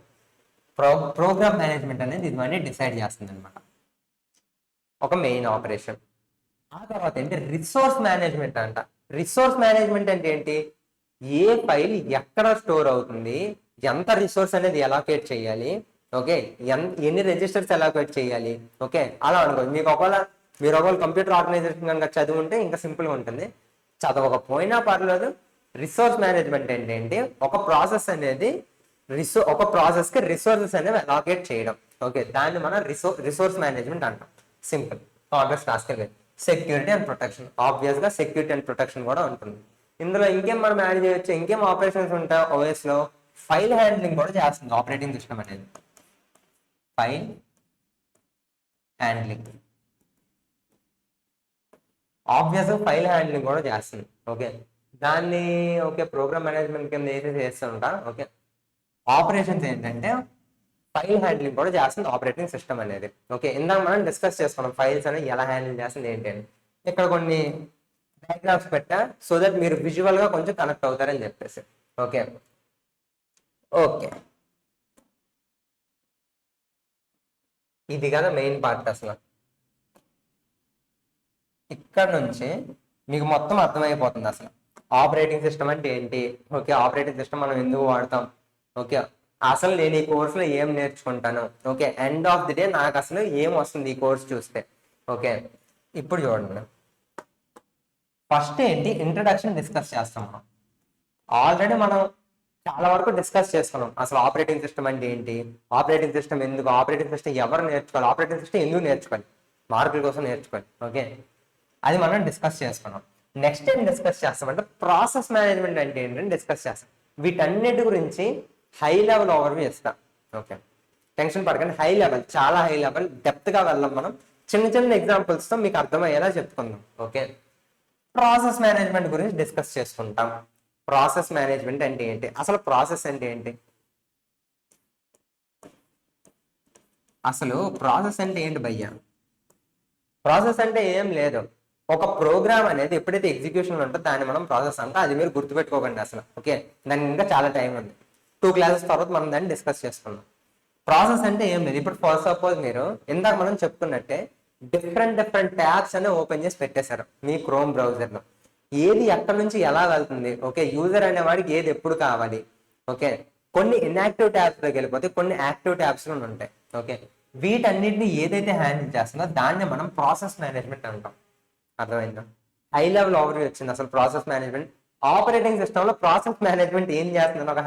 ప్రోగ్రామ్ మేనేజ్మెంట్ అనేది ఇవన్నీ డిసైడ్ చేస్తుంది అనమాట. ఒక మెయిన్ ఆపరేషన్. ఆ తర్వాత ఏంటి? రిసోర్స్ మేనేజ్మెంట్ అంట. రిసోర్స్ మేనేజ్మెంట్ అంటే ఏంటి? ఏ ఫైల్ ఎక్కడ స్టోర్ అవుతుంది, ఎంత రిసోర్స్ అనేది ఎలాకేట్ చేయాలి, ఓకే ఎన్ని రిజిస్టర్స్ ఎలాకేట్ చేయాలి. ఓకే అలా అనుకోండి. మీరు ఒకవేళ కంప్యూటర్ ఆర్గనైజేషన్ కనుక చదివి ఉంటే ఇంకా సింపుల్గా ఉంటుంది. చదవకపోయినా పర్లేదు. రిసోర్స్ మేనేజ్మెంట్ ఏంటి? ఒక ప్రాసెస్ అనేది ఒక ప్రాసెస్ కి రిసోర్సెస్ అనేవి అలాకేట్ చేయడం. ఓకే దాన్ని మనం రిసోర్స్ మేనేజ్మెంట్ అంటాం. సింపుల్, కాంప్లెక్స్ టాస్క్ లేదు. Security and protection. ఆబ్వియస్ గా సెక్యూరిటీ అండ్ ప్రొటెక్షన్ కూడా ఉంటుంది ఇందులో. ఇంకేం మనం యాడ్ చేయొచ్చు? ఇంకేం ఆపరేషన్స్ ఉంటాయి ఓఎస్ లో? ఫైల్ హ్యాండ్లింగ్ కూడా చేస్తుంది ఆపరేటింగ్ సిస్టమ్ అనేది. ఫైల్ హ్యాండ్లింగ్, ఆబ్వియస్ గా ఫైల్ హ్యాండ్లింగ్ కూడా చేస్తుంది. ఓకే దాన్ని ఓకే ప్రోగ్రామ్ మేనేజ్మెంట్ కింద వేసి చేస్తుంటా. ఓకే ఆపరేషన్స్ ఏంటంటే ఫైల్ హ్యాండ్లింగ్ కూడా చేస్తుంది ఆపరేటింగ్ సిస్టమ్ అనేది. ఓకే ఇందాక మనం డిస్కస్ చేసుకున్నాం ఫైల్స్ అనేది ఎలా హ్యాండిల్ చేస్తుంది ఏంటి అని. ఇక్కడ కొన్ని డయాగ్రామ్స్ పెట్టా సో దట్ మీరు విజువల్ గా కొంచెం కనెక్ట్ అవుతారని చెప్పేసి. ఓకే ఓకే ఇది కదా మెయిన్ పార్ట్. అసలు ఇక్కడ నుంచి మీకు మొత్తం అర్థమైపోతుంది అసలు ఆపరేటింగ్ సిస్టమ్ అంటే ఏంటి. ఓకే ఆపరేటింగ్ సిస్టమ్ మనం ఎందుకు వాడతాం. ఓకే అసలు నేను ఈ కోర్సులో ఏం నేర్చుకుంటాను. Okay end of the day నాకు అసలు ఏం వస్తుంది ఈ కోర్స్ చూస్తే. ఓకే ఇప్పుడు చూడండి, ఫస్ట్ ఏంటి? ఇంట్రడక్షన్ డిస్కస్ చేస్తాం. మనం ఆల్రెడీ మనం చాలా వరకు డిస్కస్ చేసుకున్నాం. అసలు ఆపరేటింగ్ సిస్టమ్ అంటే ఏంటి, ఆపరేటింగ్ సిస్టమ్ ఎందుకు, ఆపరేటింగ్ సిస్టమ్ ఎవరు నేర్చుకోవాలి, ఆపరేటింగ్ సిస్టమ్ ఎందుకు నేర్చుకోవాలి, మార్కుల కోసం నేర్చుకోవాలి. ఓకే అది మనం డిస్కస్ చేసుకున్నాం. నెక్స్ట్ ఏం డిస్కస్ చేస్తామంటే ప్రాసెస్ మేనేజ్మెంట్ అంటే ఏంటని డిస్కస్ చేస్తాం. వీటన్నిటి గురించి హై లెవెల్ ఓవర్వ్యూ ఇస్తాం. ఓకే టెన్షన్ పడకండి, హై లెవెల్, చాలా హై లెవెల్, డెప్త్ గా వెళ్ళాం. మనం చిన్న చిన్న ఎగ్జాంపుల్స్ తో మీకు అర్థమయ్యేలా చెప్పుకుందాం. ఓకే ప్రాసెస్ మేనేజ్మెంట్ గురించి డిస్కస్ చేసుకుంటాం. ప్రాసెస్ మేనేజ్మెంట్ అంటే ఏంటి, అసలు ప్రాసెస్ అంటే ఏంటి, అసలు ప్రాసెస్ అంటే ఏంటి భయ్యా? ప్రాసెస్ అంటే ఏం లేదు, ఒక ప్రోగ్రామ్ అనేది ఎప్పుడైతే ఎగ్జిక్యూషన్ ఉంటుందో దాన్ని మనం ప్రాసెస్ అంటే, అది మీరు గుర్తుపెట్టుకోకండి అసలు. ఓకే, దానికి ఇంకా చాలా టైం ఉంది, 2 క్లాసెస్ తర్వాత మనం దాన్ని డిస్కస్ చేసుకుందాం. ప్రాసెస్ అంటే ఏం లేదు, ఇప్పుడు ఫర్ సపోజ్ మీరు ఇందాక మనం చెప్పుకున్నట్టే డిఫరెంట్ ట్యాబ్స్ అని ఓపెన్ చేసి పెట్టేశారు మీ క్రోమ్ బ్రౌజర్ లో. ఏది ఎక్కడి నుంచి ఎలా వెళ్తుంది, ఓకే, యూజర్ అనేవాడికి ఏది ఎప్పుడు కావాలి, ఓకే, కొన్ని ఇన్యాక్టివ్ ట్యాబ్స్ లోకి వెళ్ళిపోతే కొన్ని యాక్టివ్ ట్యాబ్స్ ఉంటాయి. ఓకే, వీటన్నిటిని ఏదైతే హ్యాండిల్ చేస్తుందో దాన్ని మనం ప్రాసెస్ మేనేజ్మెంట్ అంటాం. అర్థమైందా? హై లెవెల్ ఓవర్వ్యూ వచ్చింది అసలు ప్రాసెస్ మేనేజ్మెంట్. ఆపరేటింగ్ సిస్టమ్ లో ప్రాసెస్ మేనేజ్మెంట్ ఏం చేస్తుందని ఒక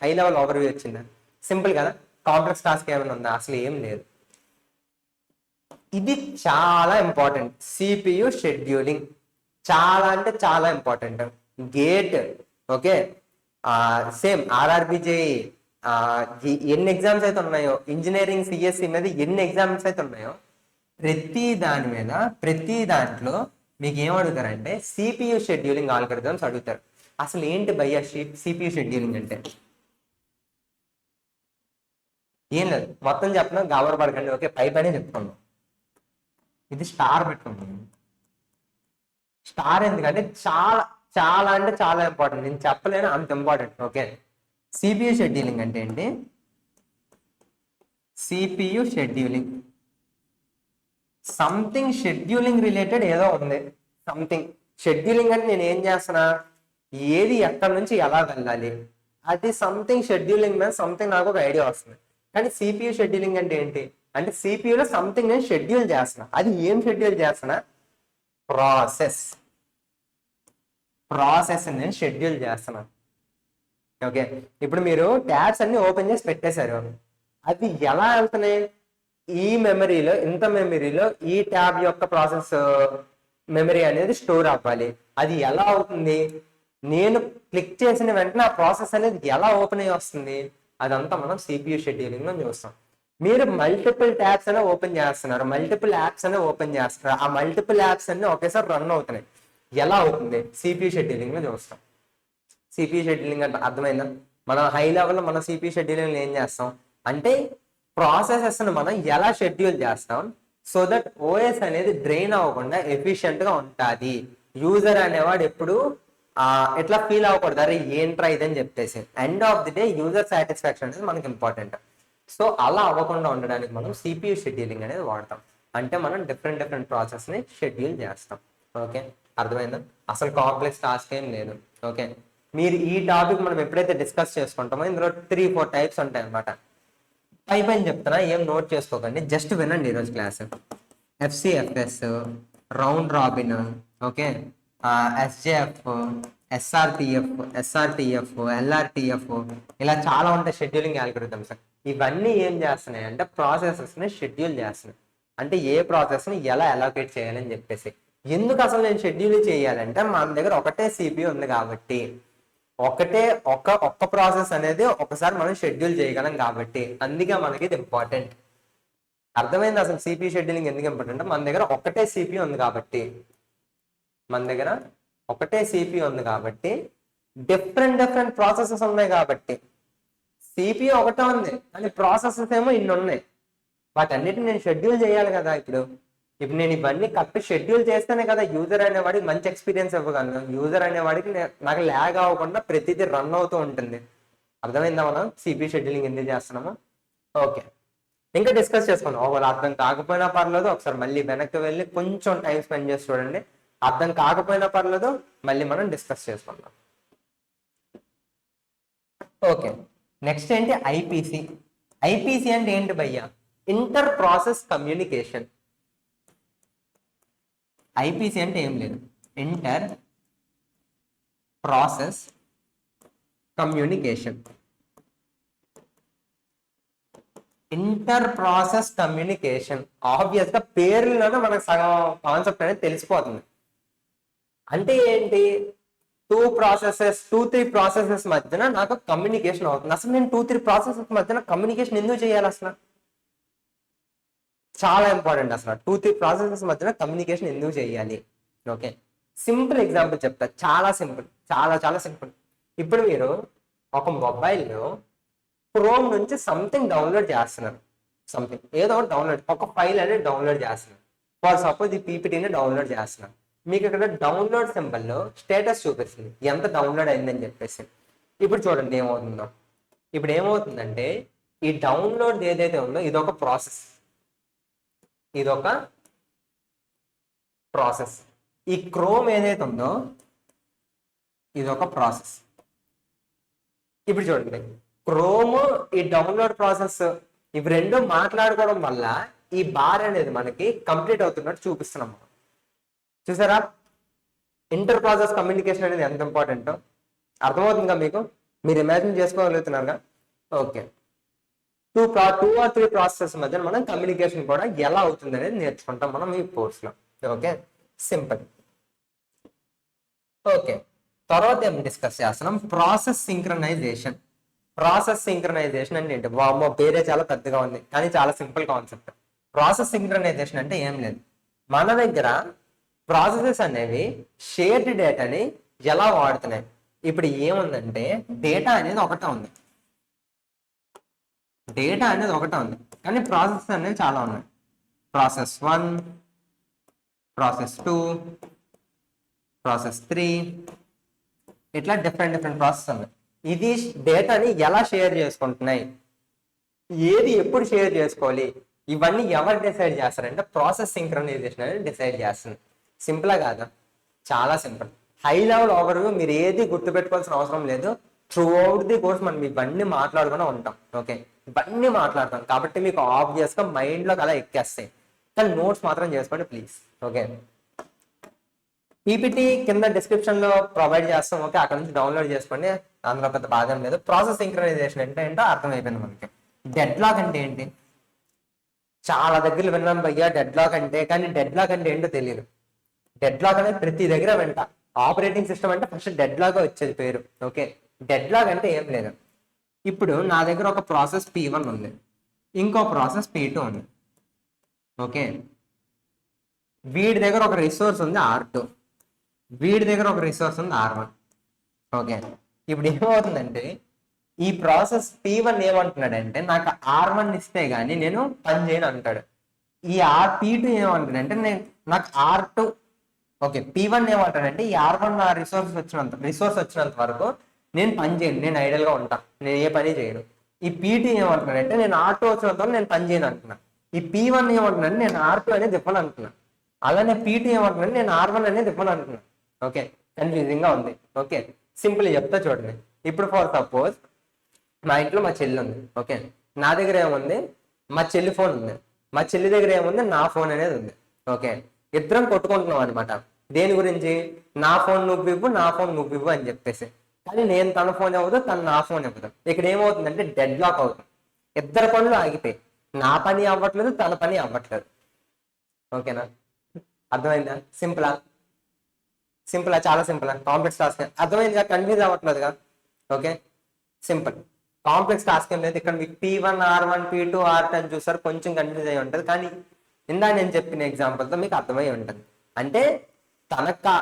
హై లెవెల్ ఓవర్వ్యూ వచ్చింది. సింపుల్ కదా, కాంప్లెక్స్ టాస్క్ ఏమైనా ఉందా? అసలు ఏం లేదు. ఇది చాలా ఇంపార్టెంట్, సిపియు షెడ్యూలింగ్ చాలా అంటే చాలా ఇంపార్టెంట్. గేట్, ఓకే, సేమ్ ఆర్ఆర్బిజే, ఎన్ని ఎగ్జామ్స్ అయితే ఉన్నాయో, ఇంజనీరింగ్ సిఎస్సి మీద ఎన్ని ఎగ్జామ్స్ అయితే ఉన్నాయో, ప్రతి దాంట్లో మీకు ఏం అడుగుతారంటే సిపియు షెడ్యూలింగ్ ఆల్గరిథమ్స్ అడుగుతారు. అసలు ఏంటి భయ్యా సిపియు షెడ్యూలింగ్ అంటే? ఏం లేదు, మొత్తం చెప్పినా గాబర్ పడకండి. ఓకే, పైనే చెప్తాను. ఇది స్టార్ పెట్టుకుంటాను. స్టార్ ఎందుకంటే చాలా చాలా అంటే చాలా ఇంపార్టెంట్, నేను చెప్పలేను అంత ఇంపార్టెంట్. ఓకే, సిపియు షెడ్యూలింగ్ అంటే ఏంటి? CPU scheduling something scheduling related ఏదో ఉంది. సంథింగ్ షెడ్యూలింగ్ అంటే నేను ఏం చేస్తున్నా, ఏది ఎక్కడి నుంచి ఎలా వెళ్ళాలి, అది సంథింగ్ షెడ్యూలింగ్ మీద సంథింగ్ నాకు ఒక ఐడియా వస్తుంది. కానీ సిపియు షెడ్యూలింగ్ అంటే ఏంటి అంటే, సిపియులో సంథింగ్ నేను షెడ్యూల్ చేస్తున్నా. అది ఏం షెడ్యూల్ చేస్తున్నా? ప్రాసెస్ నేను షెడ్యూల్ చేస్తున్నా. ఓకే, ఇప్పుడు మీరు ట్యాబ్స్ అన్ని ఓపెన్ చేసి పెట్టేశారు, అవి ఎలా వెళ్తున్నాయి? ఈ మెమరీలో, ఇంత మెమరీలో ఈ ట్యాబ్ యొక్క ప్రాసెస్ మెమరీ అనేది స్టోర్ అవ్వాలి. అది ఎలా అవుతుంది? నేను క్లిక్ చేసిన వెంటనే ఆ ప్రాసెస్ అనేది ఎలా ఓపెన్ అయ్యి వస్తుంది? అదంతా మనం సిపియు షెడ్యూలింగ్ లో చూస్తాం. మీరు మల్టిపుల్ ట్యాబ్స్ అనే ఓపెన్ చేస్తున్నారు, మల్టిపుల్ యాప్స్ అనే ఓపెన్ చేస్తున్నారు, ఆ మల్టిపుల్ యాప్స్ అన్ని ఒకేసారి రన్ అవుతున్నాయి, ఎలా అవుతుంది? సిపియు షెడ్యూలింగ్ లో చూస్తాం. సిపియు షెడ్యూలింగ్ అంటే అర్థమైందా? మనం హై లెవెల్లో మన సిపియు షెడ్యూలింగ్ ఏం చేస్తాం అంటే, ప్రాసెసెస్ ని మనం ఎలా షెడ్యూల్ చేస్తాం సో దట్ ఓఎస్ అనేది డ్రైన్ అవ్వకుండా ఎఫిషియెంట్ గా ఉంటుంది. యూజర్ అనేవాడు ఎప్పుడు ఎట్లా ఫీల్ అవ్వకూడదు, అరే ఏంట్రా ఇదని చెప్పేసి. End of the day user satisfaction అనేది మనకి ఇంపార్టెంట్. సో అలా అవ్వకుండా ఉండడానికి మనం సిపియు షెడ్యూలింగ్ అనేది వాడతాం. అంటే మనం డిఫరెంట్ ప్రాసెస్ ని షెడ్యూల్ చేస్తాం. ఓకే, అర్థమైందా? అసలు కాంప్లెక్స్ టాస్క్ ఏం లేదు. ఓకే, మీరు ఈ టాపిక్ మనం ఎప్పుడైతే డిస్కస్ చేసుకుంటామో ఇందులో 3-4 టైప్స్ ఉంటాయి అనమాట. పైన చెప్తున్నా, ఏం నోట్ చేసుకోకండి, జస్ట్ వినండి ఈరోజు class. FCFS, round robin, okay, ఎస్జేఎఫ్, ఎస్ఆర్టిఎఫ్, ఎల్ఆర్టిఎఫ్, ఇలా చాలా ఉంటాయి షెడ్యూలింగ్ ఆల్గోరిథమ్స్. ఇవన్నీ ఏం చేస్తున్నాయి అంటే ప్రాసెసెస్ ని షెడ్యూల్ చేస్తున్నాయి. అంటే ఏ ప్రాసెస్ ని ఎలా అలోకేట్ చేయాలని చెప్పేసి. ఎందుకు అసలు నేను షెడ్యూల్ చేయాలంటే మన దగ్గర ఒకటే సిపియు ఉంది కాబట్టి, ఒక్క ప్రాసెస్ అనేది ఒకసారి మనం షెడ్యూల్ చేయగలం కాబట్టి, అందుకే మనకి ఇది ఇంపార్టెంట్. అర్థమైంది? అసలు సిపియు షెడ్యూలింగ్ ఎందుకు ఇంపార్టెంట్? మన దగ్గర ఒకటే సిపియు ఉంది కాబట్టి, డిఫరెంట్ ప్రాసెసెస్ ఉన్నాయి కాబట్టి. సిపియు ఒకటే ఉంది కానీ ప్రాసెసెస్ ఏమో ఇన్ని ఉన్నాయి. వాటన్నిటిని నేను షెడ్యూల్ చేయాలి కదా. ఇప్పుడు నేను ఇవన్నీ కరెక్ట్ షెడ్యూల్ చేస్తేనే కదా యూజర్ అనేవాడికి మంచి ఎక్స్పీరియన్స్ ఇవ్వగలను. యూజర్ అనేవాడికి నాకు ల్యాగ్ అవ్వకుండా ప్రతిదీ రన్ అవుతూ ఉంటుంది. అర్థమైందా మనం సిపియు షెడ్యూలింగ్ ఎందుకు చేస్తున్నాము? ఓకే, ఇంకా డిస్కస్ చేసుకుందాం. ఒకవేళ అర్థం కాకపోయినా పర్లేదు, ఒకసారి మళ్ళీ వెనక్కి వెళ్ళి కొంచెం టైం స్పెండ్ చేసి చూడండి. అర్థం కాకపోయినా పర్లేదు, మళ్ళీ మనం డిస్కస్ చేసుకుందాం. ఓకే, నెక్స్ట్ ఏంటి? ఐపీసీ అంటే ఏంటి భయ్యా? Inter process communication. ఐపీసీ అంటే ఏం లేదు, ఇంటర్ ప్రాసెస్ కమ్యూనికేషన్. ఆబ్వియస్ గా పేర్లోనే మనకు సగం కాన్సెప్ట్ అనేది తెలిసిపోతుంది. అంటే ఏంటి? 2-3 ప్రాసెసెస్ మధ్యన నాకు కమ్యూనికేషన్ అవుతుంది. అసలు నేను 2-3 ప్రాసెసెస్ మధ్యన కమ్యూనికేషన్ ఎందుకు చేయాలి? అసలు చాలా ఇంపార్టెంట్. అసలు 2-3 ప్రాసెసెస్ మధ్యన కమ్యూనికేషన్ ఎందుకు చేయాలి? ఓకే, సింపుల్ ఎగ్జాంపుల్ చెప్తా, చాలా సింపుల్, చాలా సింపుల్. ఇప్పుడు మీరు ఒక మొబైల్లో క్రోమ్ నుంచి సంథింగ్ డౌన్లోడ్ చేస్తున్నారు. సంథింగ్ ఏదో ఒకటి డౌన్లోడ్, ఒక ఫైల్ అనేది డౌన్లోడ్ చేస్తున్నాను. ఫర్ సపోజ్ ఈ పీపీటీని డౌన్లోడ్ చేస్తున్నాను. మీకు ఇక్కడ డౌన్లోడ్ సింబల్లో స్టేటస్ చూపిస్తుంది ఎంత డౌన్లోడ్ అయిందని చెప్పేసి. ఇప్పుడు చూడండి ఏమవుతుందో. ఇప్పుడు ఏమవుతుందంటే ఈ డౌన్లోడ్ ఏదైతే ఉందో ఇదొక ప్రాసెస్, ఇదొక ప్రాసెస్. ఈ క్రోమ్ ఏదైతే ఉందో ఇదొక ప్రాసెస్. ఇప్పుడు చూడండి క్రోమ్ ఈ డౌన్లోడ్ ప్రాసెస్ ఇవి రెండు మాట్లాడుకోవడం వల్ల ఈ బార్ అనేది మనకి కంప్లీట్ అవుతున్నట్టు చూపిస్తున్నాం. చూసారా ఇంటర్ ప్రాసెస్ కమ్యూనికేషన్ అనేది ఎంత ఇంపార్టెంటో అర్థమవుతుందిగా మీకు? మీరు ఇమాజిన్ చేసుకోగలుగుతున్నారుగా? Okay, two or three processes మధ్య మనం కమ్యూనికేషన్ కూడా ఎలా అవుతుంది అనేది నేర్చుకుంటాం మనం ఈ కోర్సులో. Okay, simple. ఓకే, తర్వాత ఏం డిస్కస్ చేస్తున్నాం? Process synchronisation. ప్రాసెస్ సింక్రనైజేషన్ అంటే ఏంటి? వామ్మో, పేరే చాలా పెద్దగా ఉంది కానీ చాలా సింపుల్ కాన్సెప్ట్. ప్రాసెస్ సింక్రనైజేషన్ అంటే ఏం లేదు, మన దగ్గర ప్రాసెసెస్ అనేవి షేర్డ్ డేటాని ఎలా వాడుతున్నాయి. ఇప్పుడు ఏముందంటే డేటా అనేది ఒకటే ఉంది, డేటా అనేది ఒకటే ఉంది కానీ ప్రాసెస్ అనేవి చాలా ఉన్నాయి. ప్రాసెస్ 1, ప్రాసెస్ 2, ప్రాసెస్ 3, ఇట్లా డిఫరెంట్ ప్రాసెస్ ఉన్నాయి. ఇది డేటాని ఎలా షేర్ చేసుకుంటున్నాయి, ఏది ఎప్పుడు షేర్ చేసుకోవాలి, ఇవన్నీ ఎవరు డిసైడ్ చేస్తారంటే ప్రాసెస్ సింక్రనైజేషన్ అనేది డిసైడ్ చేస్తుంది. సింపుల్గా కాదా? చాలా సింపుల్. హై లెవెల్ ఓవర్వ్యూ మీరు ఏది గుర్తుపెట్టుకోవాల్సిన అవసరం లేదు. త్రూ అవుట్ ది కోర్స్ మనం ఇవన్నీ మాట్లాడుకునే ఉంటాం. ఓకే, ఇవన్నీ మాట్లాడతాం కాబట్టి మీకు ఆబ్వియస్ గా మైండ్ లోకి అలా ఎక్కేస్తాయి. కానీ నోట్స్ మాత్రం చేసుకోండి ప్లీజ్. ఓకే, పీపీటీ కింద డిస్క్రిప్షన్ లో ప్రొవైడ్ చేస్తాం. ఓకే, అక్కడ నుంచి డౌన్లోడ్ చేసుకోండి, అందులో పెద్ద బాధ లేదు. ప్రాసెస్ సింక్రనైజేషన్ అంటే ఏంటో అర్థమైపోయింది మనకి. డెడ్ లాక్ అంటే ఏంటి? చాలా దగ్గర విన్నాం భయ్యా డెడ్ లాక్ అంటే, కానీ డెడ్ లాక్ అంటే ఏంటో తెలియదు. డెడ్ లాక్ అనేది ప్రతి దగ్గర వెంట ఆపరేటింగ్ సిస్టమ్ అంటే ఫస్ట్ డెడ్ లాక్ వచ్చేది పేరు. ఓకే, డెడ్ లాక్ అంటే ఏం లేదు. ఇప్పుడు నా దగ్గర ఒక ప్రాసెస్ P1 ఉంది, ఇంకో ప్రాసెస్ P2 ఉంది. ఓకే, వీడి దగ్గర ఒక రిసోర్స్ ఉంది R2, వీడి దగ్గర ఒక రిసోర్స్ ఉంది R1. ఓకే, ఇప్పుడు ఏమవుతుందంటే ఈ ప్రాసెస్ P1 ఏమంటున్నాడంటే నాకు R1 ఇస్తే గానీ నేను పని చేయను అంటాడు. ఈ P2 ఏమంటాడంటే నాకు R2. ఓకే, P1 ఏమంటాడంటే ఈ R1 నా రిసోర్స్ వచ్చినంత వరకు నేను పని చేయను, నేను ఐడియల్ గా ఉంటా, నేను ఏ పని చేయను. ఈ P2 ఏమంటున్నాడంటే నేను R2 వచ్చినంత వరకు నేను పని చేయను అంటున్నా. ఈ P1 ఏమంటున్నాడు నేను R2 అనేది ఇవ్వను అంటున్నా. అలానే P2 ఏమంటున్నాడు నేను R1 అనేది ఇవ్వను అంటున్నా. ఓకే, కన్ఫ్యూజింగ్ గా ఉంది. ఓకే, సింపుల్ చెప్తా చూడండి. ఇప్పుడు ఫర్ సపోజ్ మా ఇంట్లో మా చెల్లి ఉంది. ఓకే, నా దగ్గర ఏముంది? మా చెల్లి ఫోన్ ఉంది. మా చెల్లి దగ్గర ఏముంది? నా ఫోన్ అనేది ఉంది. ఓకే, ఇద్దరం కొట్టుకుంటున్నాం అనమాట. దేని గురించి? నా ఫోన్ నువ్వు ఇవ్వు, నా ఫోన్ నువ్వు ఇవ్వు అని చెప్పేసి. కానీ నేను తన ఫోన్ ఇవ్వదు, తను నా ఫోన్ ఇవ్వదు. ఇక్కడ ఏమవుతుందంటే డెడ్ లాక్ అవుతుంది, ఇద్దరు పనులు ఆగిపోయి, నా పని అవ్వట్లేదు, తన పని అవ్వట్లేదు. ఓకేనా? అర్థమైందా? సింపులా? చాలా సింపుల్. కాంప్లెక్స్ టాస్క్ అర్థమైందిగా? కన్ఫ్యూజ్ అవ్వట్లేదుగా? Okay, simple. కాంప్లెక్స్ టాస్క్ ఏం లేదు. ఇక్కడ మీకు P1, R1, P2, R2 అని చూస్తారు, కొంచెం కన్ఫ్యూజ్ అయి ఉంటుంది. కానీ ఇందాక నేను చెప్పిన ఎగ్జాంపుల్తో మీకు అర్థమై ఉంటుంది. అంటే తనకు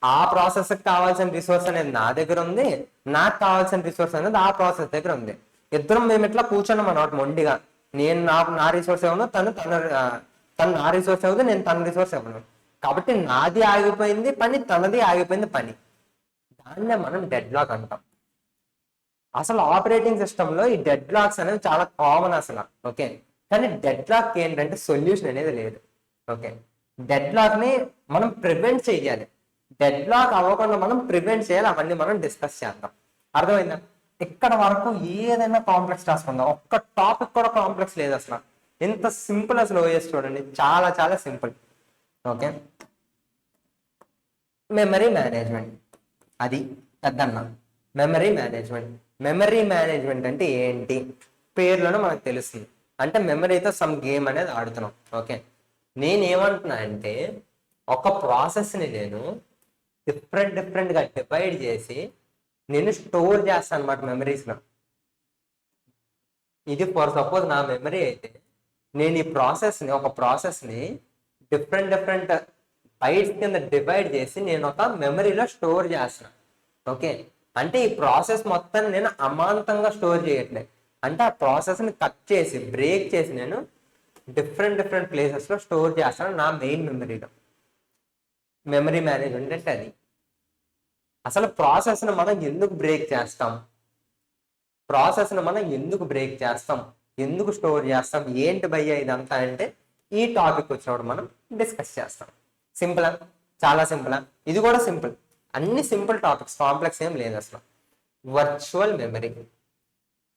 ఆ ప్రాసెస్ కావాల్సిన రిసోర్స్ అనేది నా దగ్గర ఉంది, నాకు కావాల్సిన రిసోర్స్ అనేది ఆ ప్రాసెస్ దగ్గర ఉంది. ఇద్దరం మేము ఇట్లా కూర్చున్నాం అన్నమాట మొండిగా. నేను నా రిసోర్స్ ఇవ్వను, తను నా రిసోర్స్ ఇవ్వదు, నేను తన రిసోర్స్ ఇవ్వను. కాబట్టి నాది ఆగిపోయింది పని, తనది ఆగిపోయింది పని. దాన్నే మనం డెడ్ లాక్ అంటాం. అసలు ఆపరేటింగ్ సిస్టంలో ఈ డెడ్ లాక్స్ అనేవి చాలా కామన్ అసలు. ఓకే, కానీ డెడ్ లాక్ ఏంటంటే సొల్యూషన్ అనేది లేదు. ఓకే, డెడ్ లాక్ ని మనం ప్రివెంట్ చేయాలి. డెడ్ లాక్ అవ్వకుండా మనం ప్రివెంట్ చేయాలి. అవన్నీ మనం డిస్కస్ చేద్దాం. అర్థమైందా? ఇక్కడ వరకు ఏదైనా కాంప్లెక్స్ టాస్క్ ఉందా? ఒక్క టాపిక్ కూడా కాంప్లెక్స్ లేదు అసలు. ఎంత సింపుల్ అసలు ఓఎస్ చూడండి, చాలా చాలా సింపుల్. ఓకే, మెమరీ మేనేజ్మెంట్ అది పెద్దన్న. మెమరీ మేనేజ్మెంట్ అంటే ఏంటి? పేర్లను మనకు తెలుస్తుంది. అంటే మెమరీతో సమ్ గేమ్ అనేది ఆడుతున్నాం. ఓకే, నేనేమంటున్నా అంటే ఒక ప్రాసెస్ని నేను డిఫరెంట్ గా డివైడ్ చేసి నేను స్టోర్ చేస్తాను అనమాట మెమరీస్లో. ఇది ఫర్ సపోజ్ నా మెమరీ అయితే నేను ఈ ఒక ప్రాసెస్ని డిఫరెంట్ బైట్స్ కింద డివైడ్ చేసి నేను ఒక మెమరీలో స్టోర్ చేస్తున్నాను. ఓకే, అంటే ఈ ప్రాసెస్ మొత్తం నేను అమాంతంగా స్టోర్ చేయట్లేదు. అంటే ఆ ప్రాసెస్ని కట్ చేసి బ్రేక్ చేసి నేను డిఫరెంట్ ప్లేసెస్లో స్టోర్ చేస్తాను నా మెయిన్ మెమరీలో. మెమరీ మేనేజ్మెంట్ అంటే అది. అసలు ప్రాసెస్ని మనం ఎందుకు బ్రేక్ చేస్తాం, ప్రాసెస్ని మనం ఎందుకు బ్రేక్ చేస్తాం, ఎందుకు స్టోర్ చేస్తాం, ఏంటి భయ్యా ఇదంతా అంటే ఈ టాపిక్ వచ్చినప్పుడు మనం డిస్కస్ చేస్తాం. సింపులా? చాలా సింపులా? ఇది కూడా సింపుల్. అన్ని సింపుల్ టాపిక్స్, కాంప్లెక్స్ ఏం లేదు అసలు. Virtual memory.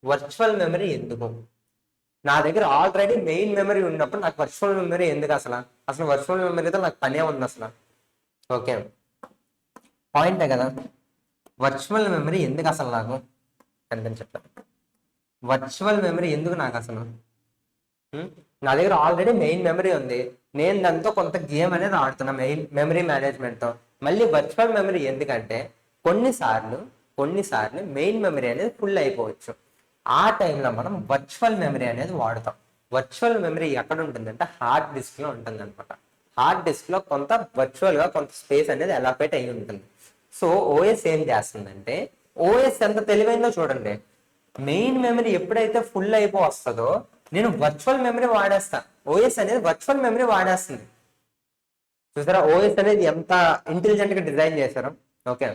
వర్చువల్ మెమరీ ఎందుకు? నా దగ్గర ఆల్రెడీ మెయిన్ మెమరీ ఉన్నప్పుడు నాకు వర్చువల్ మెమరీ ఎందుకు అసలు? అసలు వర్చువల్ మెమరీతో నాకు పనే ఉంది అసలు. ఓకే, పాయింటే కదా. వర్చువల్ మెమరీ ఎందుకు అసలు నాకు అని చెప్తాను. వర్చువల్ మెమరీ ఎందుకు నాకు అసలు? నా దగ్గర ఆల్రెడీ మెయిన్ మెమరీ ఉంది, నేను దాంతో కొంత గేమ్ అనేది ఆడుతున్నా మెయిన్ మెమరీ మేనేజ్మెంట్తో. మళ్ళీ వర్చువల్ మెమరీ ఎందుకంటే కొన్నిసార్లు మెయిన్ మెమరీ అనేది ఫుల్ అయిపోవచ్చు. ఆ టైంలో మనం వర్చువల్ మెమరీ అనేది వాడతాం. వర్చువల్ మెమరీ ఎక్కడ ఉంటుందంటే హార్డ్ డిస్క్లో ఉంటుంది అనమాట. హార్డ్ డిస్క్లో కొంత వర్చువల్గా కొంత స్పేస్ అనేది అలొకేట్ అయి ఉంటుంది. సో ఓఎస్ ఏం చేస్తుందంటే, ఓఎస్ ఎంత తెలివైందో చూడండి, మెయిన్ మెమరీ ఎప్పుడైతే ఫుల్ అయిపో వస్తుందో నేను వర్చువల్ మెమరీ వాడేస్తా. ఓఎస్ అనేది వర్చువల్ మెమరీ వాడేస్తుంది. చూసారా ఓఎస్ అనేది ఎంత ఇంటెలిజెంట్ గా డిజైన్ చేశారు. ఓకే,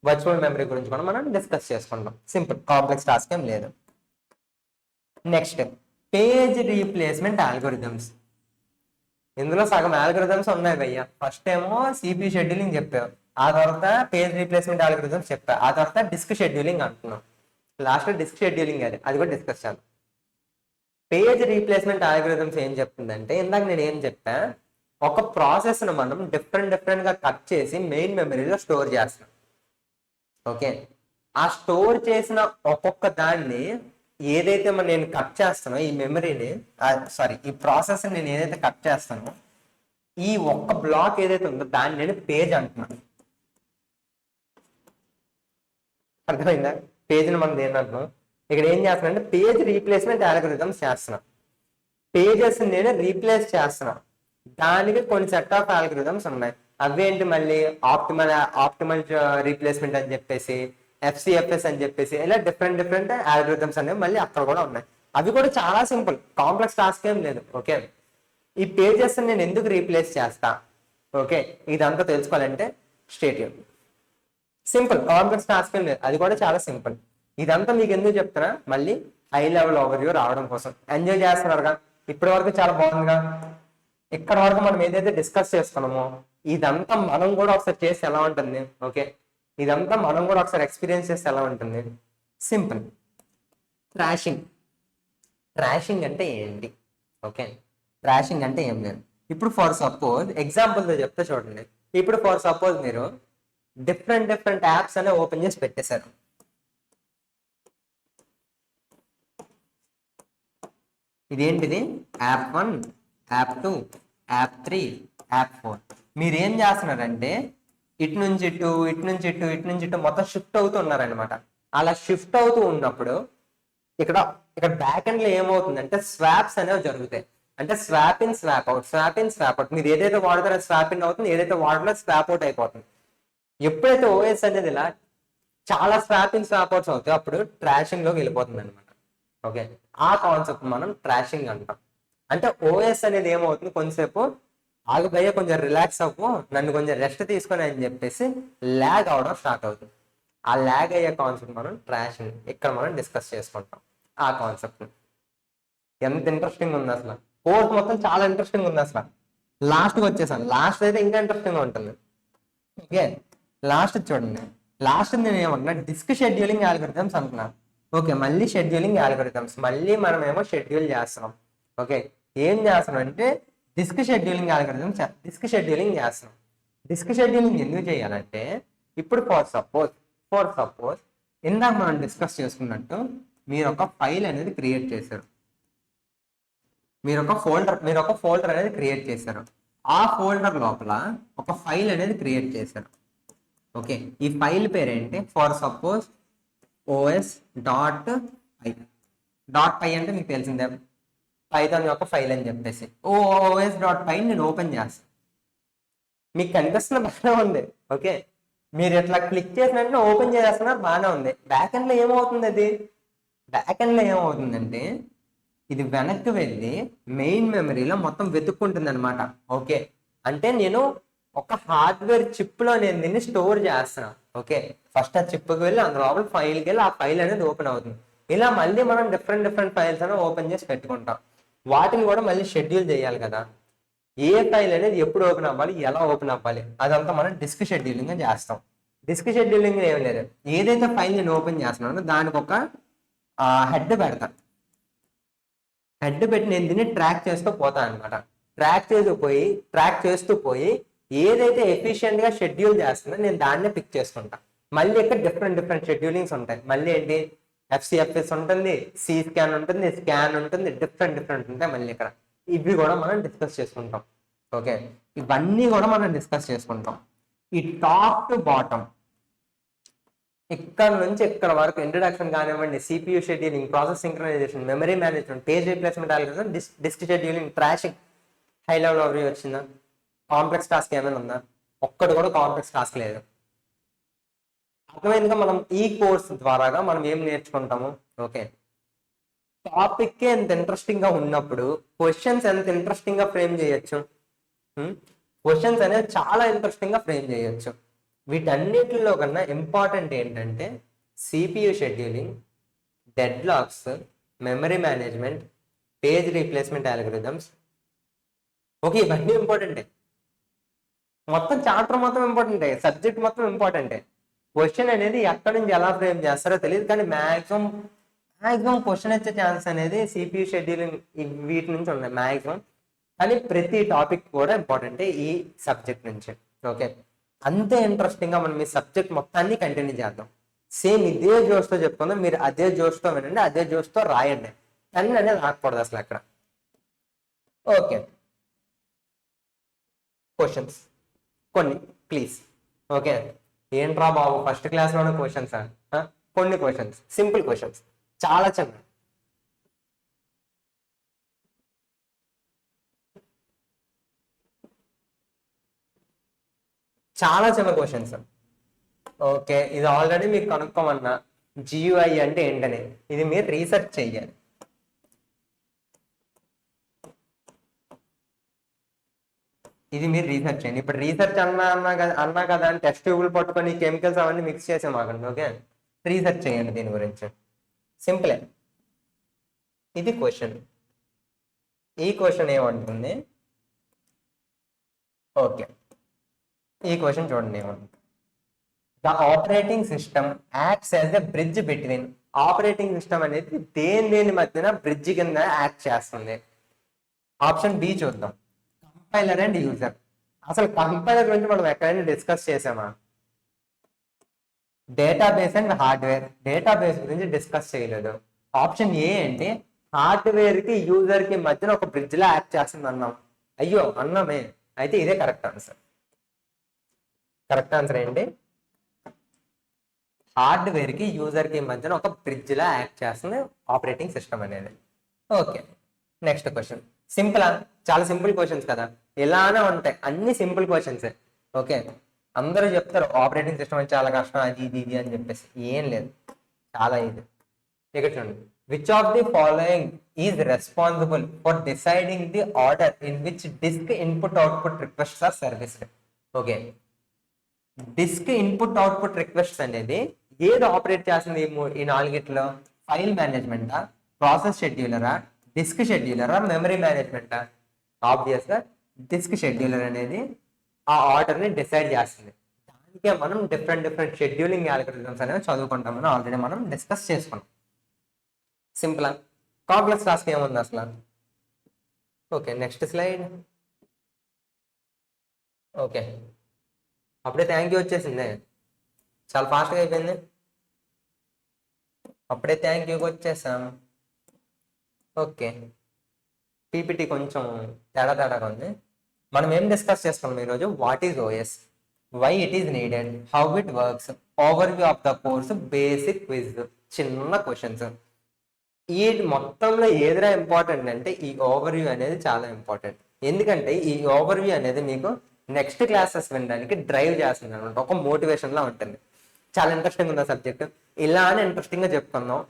వర్చువల్ మెమరీ గురించి కూడా మనం డిస్కస్ చేసుకుంటాం. సింపుల్, కాంప్లెక్స్ టాస్క్ ఏం లేదు. Next, page replacement algorithms. ఇందులో సగం ఆల్గోరిథమ్స్ ఉన్నాయి భయ్య. ఫస్ట్ ఏమో సిపి షెడ్యూలింగ్ చెప్పావు, ఆ తర్వాత పేజ్ రీప్లేస్మెంట్ ఆల్గోరిథమ్స్ చెప్పా, ఆ తర్వాత డిస్క్ షెడ్యూలింగ్ అంటున్నాం. లాస్ట్ డిస్క్ షెడ్యూలింగ్ అది కూడా డిస్కస్ చేద్దాం. పేజ్ రీప్లేస్మెంట్ ఆల్గోరిథమ్స్ ఏం చెప్తుందంటే, ఇందాక నేను ఏం చెప్పా, ఒక ప్రాసెస్ ను మనం డిఫరెంట్ గా కట్ చేసి మెయిన్ మెమరీలో స్టోర్ చేస్తాం. ఓకే, ఆ స్టోర్ చేసిన ఒక్కొక్క దాన్ని ఏదైతే నేను కట్ చేస్తానో ఈ మెమరీని, ఈ ప్రాసెస్ నేను ఏదైతే కట్ చేస్తానో ఈ ఒక్క బ్లాక్ ఏదైతే ఉందో దాన్ని నేను పేజ్ అంటున్నాను. అర్థమైందా? పేజ్ని మనం ఏంటంటున్నాం ఇక్కడ, ఏం చేస్తున్నా అంటే పేజ్ రీప్లేస్మెంట్ ఆల్గోరిథమ్స్ చేస్తున్నా. పేజెస్ నేను రీప్లేస్ చేస్తున్నా, దానికి కొన్ని సెట్ ఆఫ్ ఆల్గోరిథమ్స్ ఉన్నాయి. అవేంటి మళ్ళీ ఆప్టిమల్ రీప్లేస్మెంట్ అని చెప్పేసి, ఎఫ్సిఎఫ్ఎస్ అని చెప్పేసి, ఇలా డిఫరెంట్ ఆల్గోరిథమ్స్ అనేవి మళ్ళీ అక్కడ కూడా ఉన్నాయి. అవి కూడా చాలా సింపుల్, కాంప్లెక్స్ టాస్క్ ఏం లేదు. ఓకే, ఈ పేజెస్ నేను ఎందుకు రీప్లేస్ చేస్తా, ఓకే, ఇదంతా తెలుసుకోవాలంటే stay tune. Simple, complex task ఏం లేదు, అది కూడా చాలా సింపుల్. ఇదంతా మీకు ఎందుకు చెప్తున్నా, మళ్ళీ హై లెవెల్ ఓవర్వ్యూ రావడం కోసం. ఎంజాయ్ చేస్తున్నారుగా ఇప్పటి వరకు? చాలా బాగుందిగా. ఇక్కడ వరకు మనం ఏదైతే డిస్కస్ చేస్తున్నామో ఇదంతా మనం కూడా ఒకసారి చేసి ఎలా ఉంటుంది. ఓకే, ఇదంతా మనం కూడా ఒకసారి ఎక్స్పీరియన్స్ చేస్తే ఎలా ఉంటుంది. సింపుల్, ట్రాషింగ్ అంటే ఏంటి? ఓకే, ట్రాషింగ్ అంటే ఏం లేదు. ఇప్పుడు ఫర్ సపోజ్ ఎగ్జాంపుల్తో చెప్తే చూడండి. ఇప్పుడు ఫర్ సపోజ్ మీరు డిఫరెంట్ యాప్స్ అనే ఓపెన్ చేసి పెట్టేశారు. ఇదేంటిది? App 1, app 2, app 3, app 4. మీరు ఏం చేస్తున్నారంటే ఇటు నుంచి ఇటు మొత్తం షిఫ్ట్ అవుతూ ఉన్నారనమాట. అలా షిఫ్ట్ అవుతూ ఉన్నప్పుడు ఇక్కడ బ్యాక్ ఎండ్ లో ఏమవుతుందంటే స్వాప్స్ అనేవి జరుగుతాయి. అంటే స్వాప్ ఇన్ స్వాప్ అవుట్. మీరు ఏదైతే వాడతారో స్వాప్ ఇన్ అవుతుంది, ఏదైతే వాడలో స్వాప్ అవుట్ అయిపోతుంది. ఎప్పుడైతే ఓఎస్ అనేది ఇలా చాలా స్వాప్ ఇన్ స్వాప్ అవుట్స్ అవుతాయి, అప్పుడు ట్రాషింగ్ లోకి వెళ్ళిపోతుంది అనమాట. ఓకే, ఆ కాన్సెప్ట్ మనం ట్రాషింగ్ అంటాం. అంటే ఓఎస్ అనేది ఏమవుతుంది, కొంచెంసేపు ఆగుబయ్య, కొంచెం రిలాక్స్ అవ్వు, నన్ను కొంచెం రెస్ట్ తీసుకొని అని చెప్పేసి ల్యాగ్ అవడం స్టార్ట్ అవుతుంది. ఆ ల్యాగ్ అయ్యే కాన్సెప్ట్ మనం ట్రాషింగ్ ఇక్కడ మనం డిస్కస్ చేసుకుంటాం. ఆ కాన్సెప్ట్ ఎంత ఇంట్రెస్టింగ్ ఉంది అసలు. కోర్స్ మొత్తం చాలా ఇంట్రెస్టింగ్ ఉంది అసలు. లాస్ట్కి వచ్చేసాను, లాస్ట్ అయితే ఇంకా ఇంట్రెస్టింగ్ గా ఉంటుంది. ఓకే, లాస్ట్ చూడండి. లాస్ట్ నేను ఏమన్నా డిస్క్ షెడ్యూలింగ్ ఆల్గోరిథమ్స్ అంటున్నాను. ఓకే, మళ్ళీ షెడ్యూలింగ్ ఆల్గోరిథమ్స్, మళ్ళీ మనం ఏమో షెడ్యూల్ చేస్తున్నాం. ఓకే, ఏం చేస్తున్నాం అంటే disk scheduling algorithms, disk scheduling చేస్తున్నాం. డిస్క్ షెడ్యూలింగ్ ఎందుకు చేయాలంటే, ఇప్పుడు ఫర్ సపోజ్ ఇందాక మనం డిస్కస్ చేసుకున్నట్టు మీరు ఒక ఫైల్ అనేది క్రియేట్ చేశారు. మీరు ఒక ఫోల్డర్ అనేది క్రియేట్ చేశారు. ఆ ఫోల్డర్ లోపల ఒక ఫైల్ అనేది క్రియేట్ చేశారు. ఓకే, ఈ ఫైల్ పేరేంటి? ఫర్ సపోజ్ os.py అంటే మీకు తెలిసిందే, పైథాన్ యొక్క ఫైల్ అని చెప్పేసి. os.py నేను ఓపెన్ చేస్తాను. మీకు కనిపిస్తున్న బాగానే ఉంది. ఓకే, మీరు ఇట్లా క్లిక్ చేసిన వెంటనే ఓపెన్ చేస్తున్నారు, బాగానే ఉంది. బ్యాక్ ఎండ్ లో ఏమవుతుంది? అది బ్యాక్ ఎండ్లో ఏమవుతుందంటే ఇది వెనక్కి వెళ్ళి మెయిన్ మెమరీలో మొత్తం వెతుక్కుంటుంది అనమాట. ఓకే, అంటే నేను ఒక హార్డ్వేర్ చిప్లో నేను దీన్ని స్టోర్ చేస్తున్నాను. ఓకే, ఫస్ట్ ఆ చిప్కి వెళ్ళి అందులో లోపల ఫైల్కి వెళ్ళి ఆ ఫైల్ అనేది ఓపెన్ అవుతుంది. ఇలా మళ్ళీ మనం డిఫరెంట్ ఫైల్స్ అనేవి ఓపెన్ చేసి పెట్టుకుంటాం. వాటిని కూడా మళ్ళీ షెడ్యూల్ చేయాలి కదా. ఏ ఫైల్ అనేది ఎప్పుడు ఓపెన్ అవ్వాలి, ఎలా ఓపెన్ అవ్వాలి, అదంతా మనం డిస్క్ షెడ్యూలింగ్ చేస్తాం. డిస్క్ షెడ్యూలింగ్ ఏం లేదు, ఏదైతే ఫైల్ నేను ఓపెన్ చేస్తున్నానో దానికి ఒక హెడ్ పెడతాను. హెడ్ పెట్టి నేను దీన్ని ట్రాక్ చేస్తూ పోతాను అనమాట. ట్రాక్ చేస్తూ పోయి ఏదైతే ఎఫిషియెంట్ గా షెడ్యూల్ చేస్తుందో నేను దాన్నే పిక్ చేసుకుంటా. మళ్ళీ ఇక్కడ డిఫరెంట్ షెడ్యూలింగ్స్ ఉంటాయి. మళ్ళీ ఏంటి, ఎఫ్సిఎఫ్ఎస్ ఉంటుంది, సి స్కాన్ ఉంటుంది, స్కాన్ ఉంటుంది, డిఫరెంట్ ఉంటాయి. మళ్ళీ ఇక్కడ ఇవి కూడా మనం డిస్కస్ చేసుకుంటాం. ఓకే, ఇవన్నీ కూడా మనం డిస్కస్ చేసుకుంటాం. ఈ టాప్ టు బాటమ్ ఇక్కడ నుంచి ఇక్కడ వరకు ఇంట్రడక్షన్ కానివ్వండి, CPU scheduling, process synchronisation, memory management, page replacement algorithm, disk scheduling, thrashing, high level overview వచ్చిందా? కాంప్లెక్స్ టాస్క్ ఏమైనా ఉందా? ఒక్కటి కూడా కాంప్లెక్స్ టాస్క్ లేదు. అర్థమైందిగా. మనం ఈ కోర్స్ ద్వారాగా మనం ఏం నేర్చుకుంటాము? ఓకే, టాపిక్ ఎంత ఇంట్రెస్టింగ్ గా ఉన్నప్పుడు క్వశ్చన్స్ ఎంత ఇంట్రెస్టింగ్ గా ఫ్రేమ్ చేయొచ్చు. క్వశ్చన్స్ అనేది చాలా ఇంట్రెస్టింగ్ గా ఫ్రేమ్ చేయొచ్చు. వీటన్నిటిలో కన్నా ఇంపార్టెంట్ ఏంటంటే CPU scheduling, dead lakhs, memory management, page replacement algorithms. Okay, ఇవన్నీ ఇంపార్టెంటే. మొత్తం చాప్టర్ మొత్తం ఇంపార్టెంటే, సబ్జెక్ట్ మొత్తం ఇంపార్టెంటే. క్వశ్చన్ అనేది ఎక్కడి నుంచి ఎలా ఫ్రేమ్ చేస్తారో తెలియదు, కానీ మ్యాక్సిమం క్వశ్చన్ వచ్చే ఛాన్స్ అనేది సిపియూ షెడ్యూలింగ్ వీటి నుంచి ఉన్నాయి మ్యాక్సిమం. కానీ ప్రతి టాపిక్ కూడా ఇంపార్టెంటే ఈ సబ్జెక్ట్ నుంచి. ఓకే, అంతే ఇంట్రెస్టింగ్ గా మనం ఈ సబ్జెక్ట్ మొత్తాన్ని కంటిన్యూ చేద్దాం. సేమ్ ఇదే జోష్తో చెప్పుకుందాం. మీరు అదే జోష్తో వినండి, అదే జోష్తో రాయండి. అన్నీ అనేది రాకూడదు అసలు అక్కడ. ఓకే, క్వశ్చన్స్ కొన్ని ప్లీజ్. ఓకే, ఏంట్రా బాబు ఫస్ట్ క్లాస్లోనే క్వశ్చన్స్? కొన్ని క్వశ్చన్స్, సింపుల్ క్వశ్చన్స్, చాలా చిన్న. చాలా చిన్న క్వశ్చన్స్. ఓకే, ఇది ఆల్రెడీ మీకు కనుక్కోమన్నా జియుఐ అంటే ఏంటని. ఇది మీరు రీసెర్చ్ చెయ్యాలి. ఇది మీరు రీసెర్చ్ చేయండి. ఇప్పుడు రీసెర్చ్ అన్నా కదా అని టెస్ట్ ట్యూబులు పట్టుకొని కెమికల్స్ అవన్నీ మిక్స్ చేసేమాకండి. ఓకే, రీసెర్చ్ చేయండి దీని గురించి. సింపులే. ఇది క్వశ్చన్. ఈ క్వశ్చన్ ఏమంటుంది? ఓకే, ఈ క్వశ్చన్ చూడండి ఏమంటుంది. The operating system acts as a bridge between. Operating system అనేది దేని మధ్యన బ్రిడ్జ్ కింద యాక్ట్ చేస్తుంది. ఆప్షన్ బి చూద్దాం, కంపైలర్ అండ్ యూజర్. అసలు కంపైలర్ గురించి మనం ఎక్కడైనా డిస్కస్ చేసామా? డేటాబేస్ అండ్ హార్డ్వేర్, డేటాబేస్ గురించి డిస్కస్ చేయలేదు. ఆప్షన్ ఏ అంటే హార్డ్వేర్ కి యూజర్ కి మధ్యన ఒక బ్రిడ్జ్ లా యాక్ట్ చేస్తుంది అన్నాం. అయ్యో అన్నామే, అయితే ఇదే కరెక్ట్ ఆన్సర్. కరెక్ట్ ఆన్సర్ ఏంటి? హార్డ్వేర్ కి యూజర్ కి మధ్యన ఒక బ్రిడ్జ్ లా యాక్ట్ చేస్తుంది ఆపరేటింగ్ సిస్టమ్ అనేది. Okay, next question. సింపుల్, చాలా సింపుల్ క్వశ్చన్స్ కదా, ఇలానే ఉంటాయి అన్ని సింపుల్ క్వశ్చన్స్. ఓకే, అందరూ చెప్తారు ఆపరేటింగ్ సిస్టమ్ అంటే చాలా కష్టం, అది ఇది అని చెప్పేసి. ఏం లేదు, చాలా ఇది. ఇక్కడ చూడండి, which of the following is responsible for deciding the order in which disk input output requests are serviced. Okay, disk input output requests అనేది ఏది ఆపరేట్ చేస్తుంది ఈ నాలుగిట్లో? ఫైల్ మేనేజ్మెంటా, ప్రాసెస్ షెడ్యూలరా, డిస్క్ షెడ్యూలరా, మెమరీ మేనేజ్మెంటా? ఆబ్వియస్ గా డిస్క్ షెడ్యూలర్ అనేది ఆ ఆర్డర్ ని డిసైడ్ చేస్తుంది. దానికే మనం డిఫరెంట్ షెడ్యూలింగ్ అల్గోరిథమ్స్ అనేవి చదువుకుంటామని ఆల్రెడీ మనం డిస్కస్ చేసుకున్నాం. సింపుల్. కాంప్లెక్స్ టాస్క్ ఏముంది అసలు? Okay, next slide. ఓకే, అప్పుడే థ్యాంక్ యూ వచ్చేసింది, చాలా ఫాస్ట్గా అయిపోయింది. అప్పుడే థ్యాంక్ యూకి వచ్చేసాం. ఓకే, పీపీటీ కొంచెం తేడాగా ఉంది. మనం ఏం డిస్కస్ చేసుకున్నాం ఈరోజు? What is OS, why it is needed, how it works, overview of the course, basic quiz. చిన్న క్వశ్చన్స్. ఈ మొత్తంలో ఏదిరా ఇంపార్టెంట్ అంటే ఈ ఓవర్ వ్యూ అనేది చాలా ఇంపార్టెంట్. ఎందుకంటే ఈ ఓవర్ వ్యూ అనేది మీకు నెక్స్ట్ క్లాసెస్ వినడానికి డ్రైవ్ చేస్తుంది అనమాట, ఒక మోటివేషన్ లా ఉంటుంది. చాలా ఇంట్రెస్టింగ్ ఉంది సబ్జెక్ట్. ఇలానే ఇంట్రెస్టింగ్ గా చెప్పుకుందాం.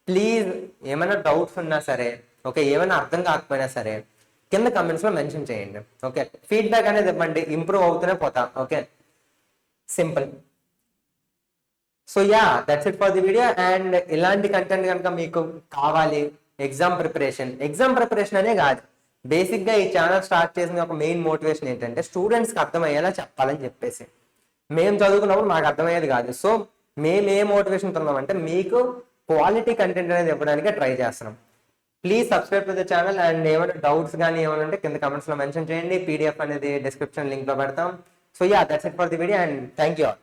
ప్లీజ్ ఏమైనా డౌట్స్ ఉన్నా సరే, ఓకే, ఏమైనా అర్థం కాకపోయినా సరే కింద comments లో మెన్షన్ చేయండి. ఓకే, ఫీడ్బ్యాక్ అనేది ఇవ్వండి, ఇంప్రూవ్ అవుతూనే పోతాం. Okay, simple. So yeah, that's it for the video. And ఇలాంటి కంటెంట్ కనుక మీకు కావాలి, ఎగ్జామ్ ప్రిపరేషన్ అనే కాదు, బేసిక్ గా ఈ ఛానల్ స్టార్ట్ చేసిన ఒక మెయిన్ మోటివేషన్ ఏంటంటే స్టూడెంట్స్ కి అర్థమయ్యేలా చెప్పాలని చెప్పేసి. మేము చదువుకున్నప్పుడు మాకు అర్థమయ్యేది కాదు. సో మేము ఏ మోటివేషన్ ఉన్నామంటే మీకు క్వాలిటీ కంటెంట్ అనేది ఇవ్వడానికి ట్రై చేస్తున్నాం. Please subscribe to the channel. And ఏమైనా డౌట్స్ కానీ ఏమైనా ఉంటే కింద కమెంట్స్ లో మెన్షన్ చేయండి. పీడిఎఫ్ అనేది డిస్క్రిప్షన్ లింక్ లో పెడతాం. So yeah, that's it for the video and thank you all.